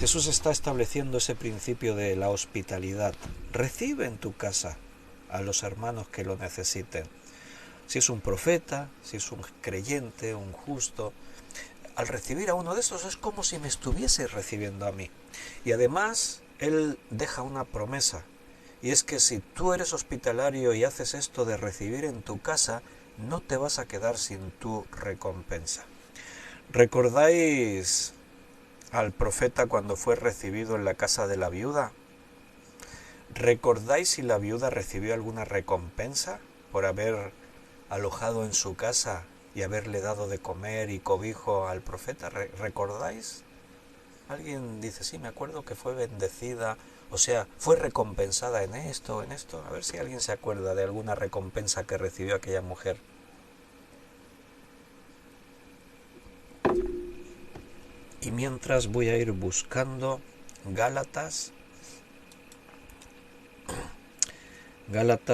Jesús está estableciendo ese principio de la hospitalidad. Recibe en tu casa a los hermanos que lo necesiten. Si es un profeta, si es un creyente, un justo, al recibir a uno de estos es como si me estuviese recibiendo a mí. Y además, Él deja una promesa, y es que si tú eres hospitalario y haces esto de recibir en tu casa, no te vas a quedar sin tu recompensa. ¿Recordáis al profeta cuando fue recibido en la casa de la viuda? ¿Recordáis si la viuda recibió alguna recompensa por haber alojado en su casa y haberle dado de comer y cobijo al profeta? ¿Recordáis? Alguien dice, sí, me acuerdo que fue bendecida, o sea, fue recompensada en esto, en esto. A ver si alguien se acuerda de alguna recompensa que recibió aquella mujer. Y mientras voy a ir buscando Gálatas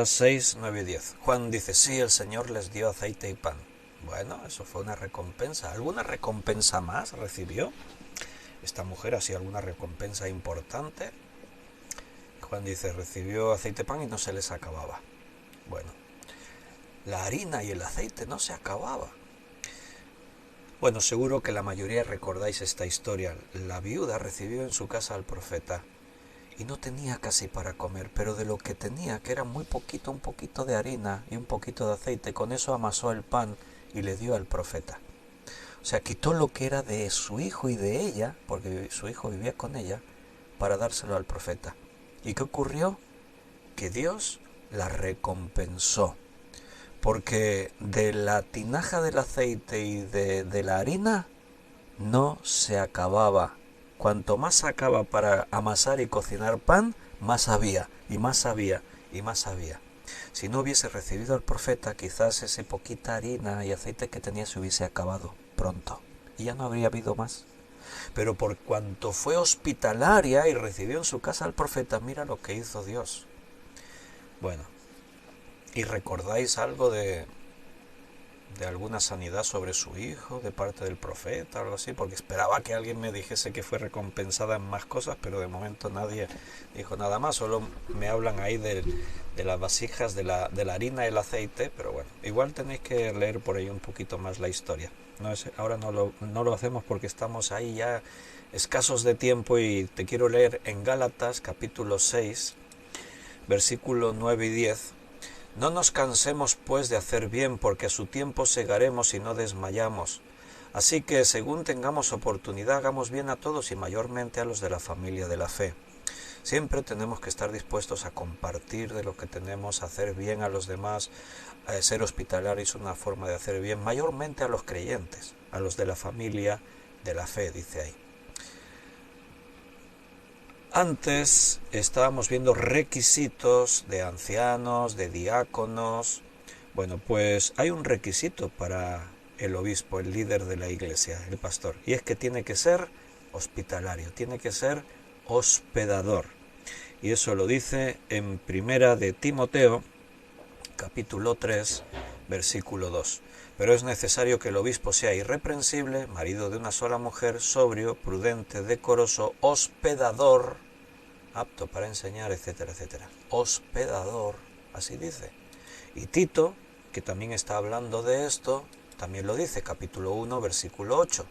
6, 9 y 10. Juan dice, sí, el Señor les dio aceite y pan. Bueno, eso fue una recompensa. ¿Alguna recompensa más recibió esta mujer? ¿Así alguna recompensa importante? Juan dice, recibió aceite y pan y no se les acababa. Bueno, la harina y el aceite no se acababa. Bueno, seguro que la mayoría recordáis esta historia. La viuda recibió en su casa al profeta y no tenía casi para comer, pero de lo que tenía, que era muy poquito, un poquito de harina y un poquito de aceite, con eso amasó el pan y le dio al profeta. O sea, quitó lo que era de su hijo y de ella, porque su hijo vivía con ella, para dárselo al profeta. ¿Y qué ocurrió? Que Dios la recompensó, porque de la tinaja del aceite y de la harina no se acababa. Cuanto más sacaba para amasar y cocinar pan, más había, y más había, y más había. Si no hubiese recibido al profeta, quizás ese poquita harina y aceite que tenía se hubiese acabado pronto, y ya no habría habido más. Pero por cuanto fue hospitalaria y recibió en su casa al profeta, mira lo que hizo Dios. Bueno, ¿y recordáis algo de alguna sanidad sobre su hijo de parte del profeta, algo así? Porque esperaba que alguien me dijese que fue recompensada en más cosas, pero de momento nadie dijo nada más. Solo me hablan ahí de las vasijas, de la harina y el aceite, pero bueno, igual tenéis que leer por ahí un poquito más la historia. Ahora no lo hacemos porque estamos ahí ya escasos de tiempo, y te quiero leer en Gálatas capítulo 6, versículos 9 y 10. No nos cansemos pues de hacer bien, porque a su tiempo segaremos y no desmayamos. Así que, según tengamos oportunidad, hagamos bien a todos y mayormente a los de la familia de la fe. Siempre tenemos que estar dispuestos a compartir de lo que tenemos, a hacer bien a los demás, a ser hospitalarios es una forma de hacer bien, mayormente a los creyentes, a los de la familia de la fe, dice ahí. Antes estábamos viendo requisitos de ancianos, de diáconos. Bueno, pues hay un requisito para el obispo, el líder de la iglesia, el pastor, y es que tiene que ser hospitalario, tiene que ser hospedador. Y eso lo dice en Primera de Timoteo, capítulo 3, versículo 2. Pero es necesario que el obispo sea irreprensible, marido de una sola mujer, sobrio, prudente, decoroso, hospedador, apto para enseñar, etcétera, etcétera. Hospedador, así dice. Y Tito, que también está hablando de esto, también lo dice, capítulo 1, versículo 8.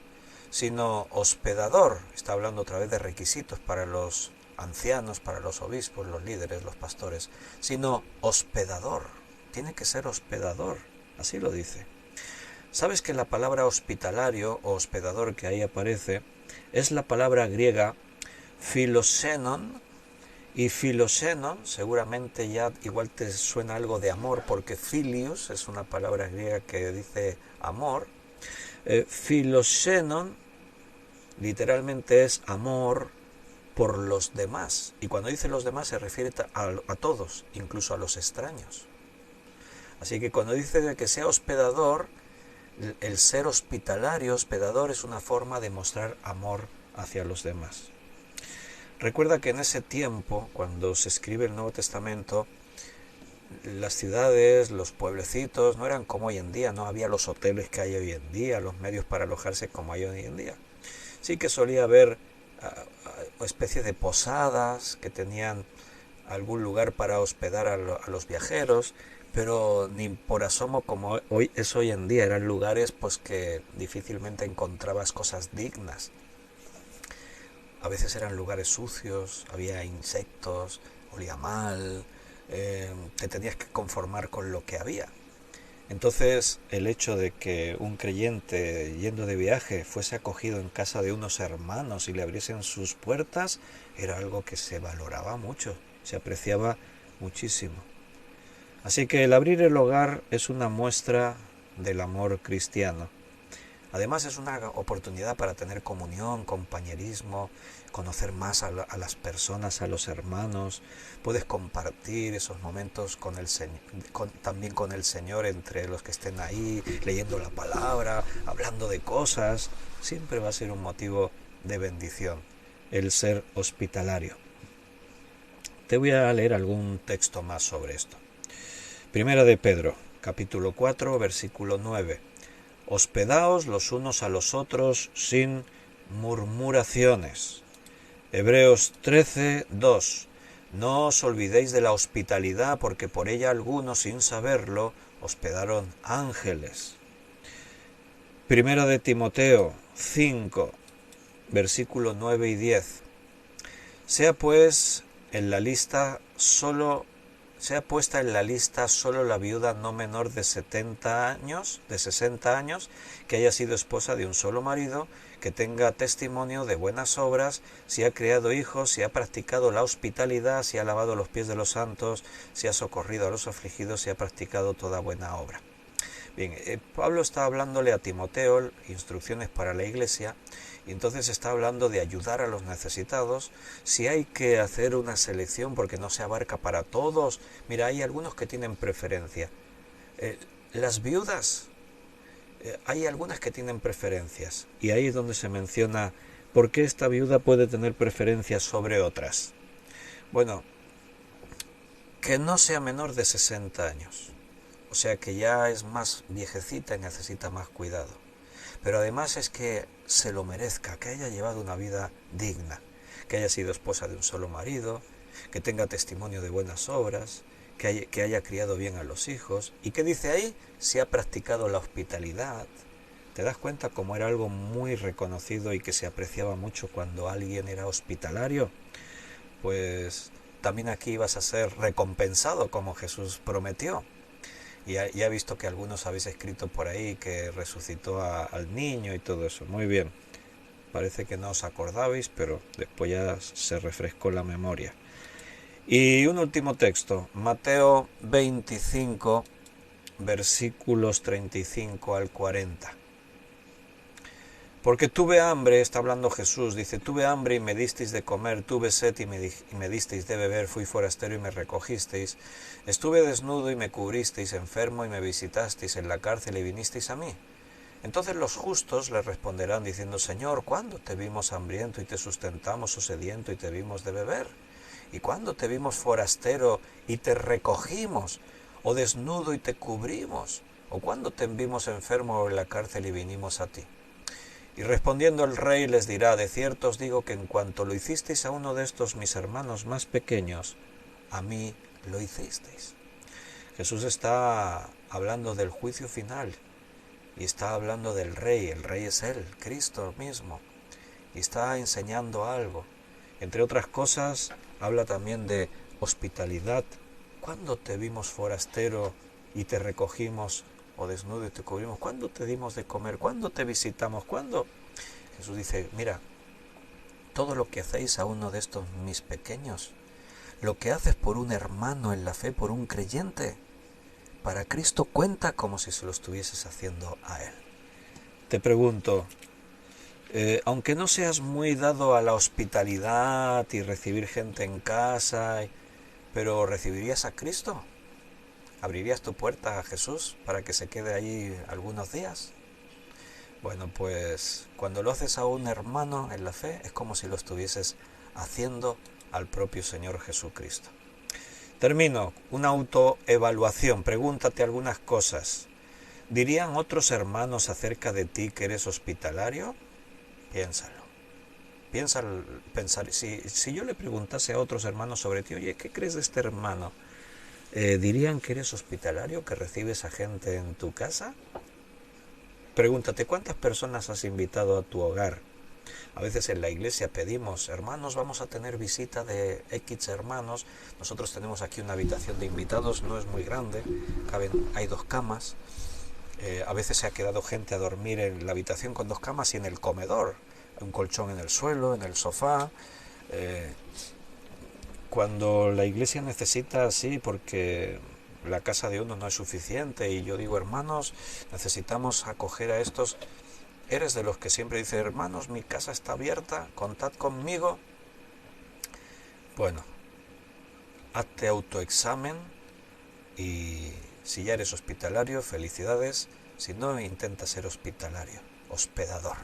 Sino hospedador, está hablando otra vez de requisitos para los ancianos, para los obispos, los líderes, los pastores. Sino hospedador, tiene que ser hospedador, así lo dice. ¿Sabes que la palabra hospitalario o hospedador que ahí aparece es la palabra griega philoxenon? Y philoxenon seguramente ya igual te suena algo de amor, porque philios es una palabra griega que dice amor. Philoxenon literalmente es amor por los demás, y cuando dice los demás se refiere a todos, incluso a los extraños. Así que cuando dice que sea hospedador, el ser hospitalario, hospedador, es una forma de mostrar amor hacia los demás. Recuerda que en ese tiempo, cuando se escribe el Nuevo Testamento, las ciudades, los pueblecitos no eran como hoy en día, no había los hoteles que hay hoy en día, los medios para alojarse como hay hoy en día. Sí que solía haber especies de posadas que tenían algún lugar para hospedar a los viajeros, pero ni por asomo como hoy es hoy en día. Eran lugares pues que difícilmente encontrabas cosas dignas. A veces eran lugares sucios, había insectos, olía mal, te tenías que conformar con lo que había. Entonces, el hecho de que un creyente yendo de viaje fuese acogido en casa de unos hermanos y le abriesen sus puertas era algo que se valoraba mucho, se apreciaba muchísimo. Así que el abrir el hogar es una muestra del amor cristiano. Además es una oportunidad para tener comunión, compañerismo, conocer más a las personas, a los hermanos. Puedes compartir esos momentos con el también con el Señor entre los que estén ahí, leyendo la palabra, hablando de cosas. Siempre va a ser un motivo de bendición el ser hospitalario. Te voy a leer algún texto más sobre esto. Primera de Pedro, capítulo 4, versículo 9. Hospedaos los unos a los otros sin murmuraciones. Hebreos 13, 2. No os olvidéis de la hospitalidad, porque por ella algunos, sin saberlo, hospedaron ángeles. Primera de Timoteo 5, versículo 9 y 10. Sea pues en la lista solo sea puesta en la lista solo la viuda no menor de 60 años, que haya sido esposa de un solo marido, que tenga testimonio de buenas obras, si ha criado hijos, si ha practicado la hospitalidad, si ha lavado los pies de los santos, si ha socorrido a los afligidos, si ha practicado toda buena obra. Bien, Pablo está hablándole a Timoteo instrucciones para la iglesia, y entonces está hablando de ayudar a los necesitados. Si hay que hacer una selección porque no se abarca para todos, mira, hay algunos que tienen preferencia. Las viudas, hay algunas que tienen preferencias, y ahí es donde se menciona por qué esta viuda puede tener preferencias sobre otras. Bueno, que no sea menor de 60 años. O sea que ya es más viejecita y necesita más cuidado. Pero además es que se lo merezca, que haya llevado una vida digna, que haya sido esposa de un solo marido, que tenga testimonio de buenas obras, que haya criado bien a los hijos. ¿Y qué dice ahí? Si ha practicado la hospitalidad. ¿Te das cuenta cómo era algo muy reconocido y que se apreciaba mucho cuando alguien era hospitalario? Pues también aquí vas a ser recompensado como Jesús prometió. Y ya he visto que algunos habéis escrito por ahí que resucitó al niño y todo eso. Muy bien. Parece que no os acordabais, pero después ya se refrescó la memoria. Y un último texto, Mateo 25, versículos 35 al 40. Porque tuve hambre, está hablando Jesús, dice, tuve hambre y me disteis de comer, tuve sed y me disteis de beber, fui forastero y me recogisteis, estuve desnudo y me cubristeis, enfermo y me visitasteis, en la cárcel y vinisteis a mí. Entonces los justos le responderán diciendo, Señor, ¿cuándo te vimos hambriento y te sustentamos o sediento y te vimos de beber? ¿Y cuándo te vimos forastero y te recogimos, o desnudo y te cubrimos? ¿O cuándo te vimos enfermo en la cárcel y vinimos a ti? Y respondiendo el rey les dirá, de cierto os digo que en cuanto lo hicisteis a uno de estos mis hermanos más pequeños, a mí lo hicisteis. Jesús está hablando del juicio final y está hablando del rey. El rey es él, Cristo mismo, y está enseñando algo. Entre otras cosas, habla también de hospitalidad. ¿Cuándo te vimos forastero y te recogimos, o desnudo y te cubrimos? ¿Cuándo te dimos de comer? ¿Cuándo te visitamos? ¿Cuándo? Jesús dice, mira, todo lo que hacéis a uno de estos mis pequeños, lo que haces por un hermano en la fe, por un creyente, para Cristo cuenta como si se lo estuvieses haciendo a Él. Te pregunto, aunque no seas muy dado a la hospitalidad y recibir gente en casa, pero ¿recibirías a Cristo? ¿Abrirías tu puerta a Jesús para que se quede ahí algunos días? Bueno, pues cuando lo haces a un hermano en la fe es como si lo estuvieses haciendo al propio Señor Jesucristo. Termino, una autoevaluación, pregúntate algunas cosas. ¿Dirían otros hermanos acerca de ti que eres hospitalario? Piénsalo. Si yo le preguntase a otros hermanos sobre ti, oye, ¿qué crees de este hermano? ¿Dirían que eres hospitalario, que recibes a gente en tu casa? Pregúntate, ¿cuántas personas has invitado a tu hogar? A veces en la iglesia pedimos, hermanos, vamos a tener visita de X hermanos. Nosotros tenemos aquí una habitación de invitados, no es muy grande, hay 2 camas. A veces se ha quedado gente a dormir en la habitación con 2 camas y en el comedor, un colchón en el suelo, en el sofá. Cuando la iglesia necesita, sí, porque la casa de uno no es suficiente, y yo digo, hermanos, necesitamos acoger a estos. ¿Eres de los que siempre dice, hermanos, mi casa está abierta, contad conmigo? Bueno, hazte autoexamen, y si ya eres hospitalario, felicidades. Si no, intenta ser hospitalario, hospedador.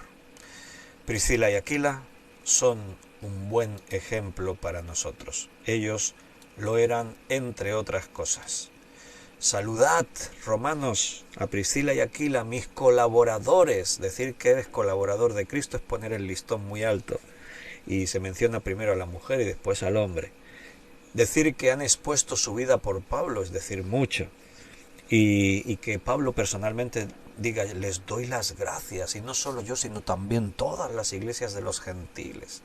Priscila y Aquila son un buen ejemplo para nosotros. Ellos lo eran, entre otras cosas. Saludad, romanos, a Priscila y Aquila, mis colaboradores. Decir que eres colaborador de Cristo es poner el listón muy alto. Y se menciona primero a la mujer y después al hombre. Decir que han expuesto su vida por Pablo es decir mucho. Y que Pablo personalmente diga, les doy las gracias, y no solo yo, sino también todas las iglesias de los gentiles.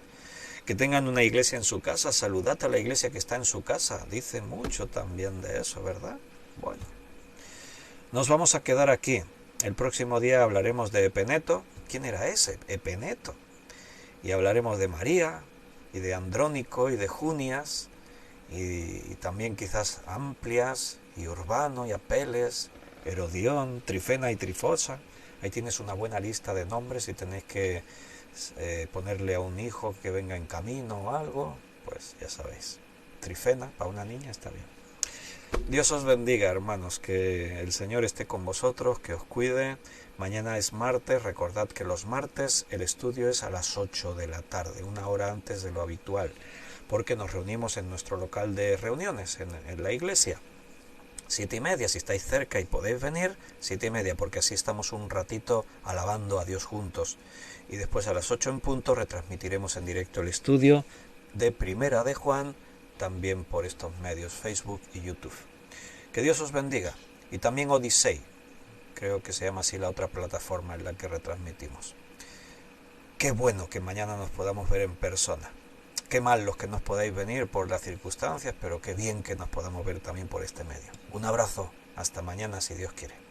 Que tengan una iglesia en su casa, saludad a la iglesia que está en su casa, dice mucho también de eso, ¿verdad? Bueno, nos vamos a quedar aquí. El próximo día hablaremos de Epeneto. ¿Quién era ese? Epeneto. Y hablaremos de María, y de Andrónico, y de Junias, y también quizás Amplias, y Urbano, y Apeles, Herodión, Trifena y Trifosa. Ahí tienes una buena lista de nombres, y tenéis que ponerle a un hijo que venga en camino o algo, pues ya sabéis. Trifena, para una niña está bien. Dios os bendiga, hermanos, que el Señor esté con vosotros, que os cuide. Mañana es martes, recordad que los martes el estudio es a las 8 de la tarde, 1 hora antes de lo habitual, porque nos reunimos en nuestro local de reuniones, en la iglesia. 7:30, si estáis cerca y podéis venir, 7:30, porque así estamos un ratito alabando a Dios juntos. Y después a las 8 en punto retransmitiremos en directo el estudio de Primera de Juan, también por estos medios, Facebook y YouTube. Que Dios os bendiga. Y también Odisei, creo que se llama así la otra plataforma en la que retransmitimos. Qué bueno que mañana nos podamos ver en persona. Qué mal los que no podáis venir por las circunstancias, pero qué bien que nos podamos ver también por este medio. Un abrazo, hasta mañana si Dios quiere.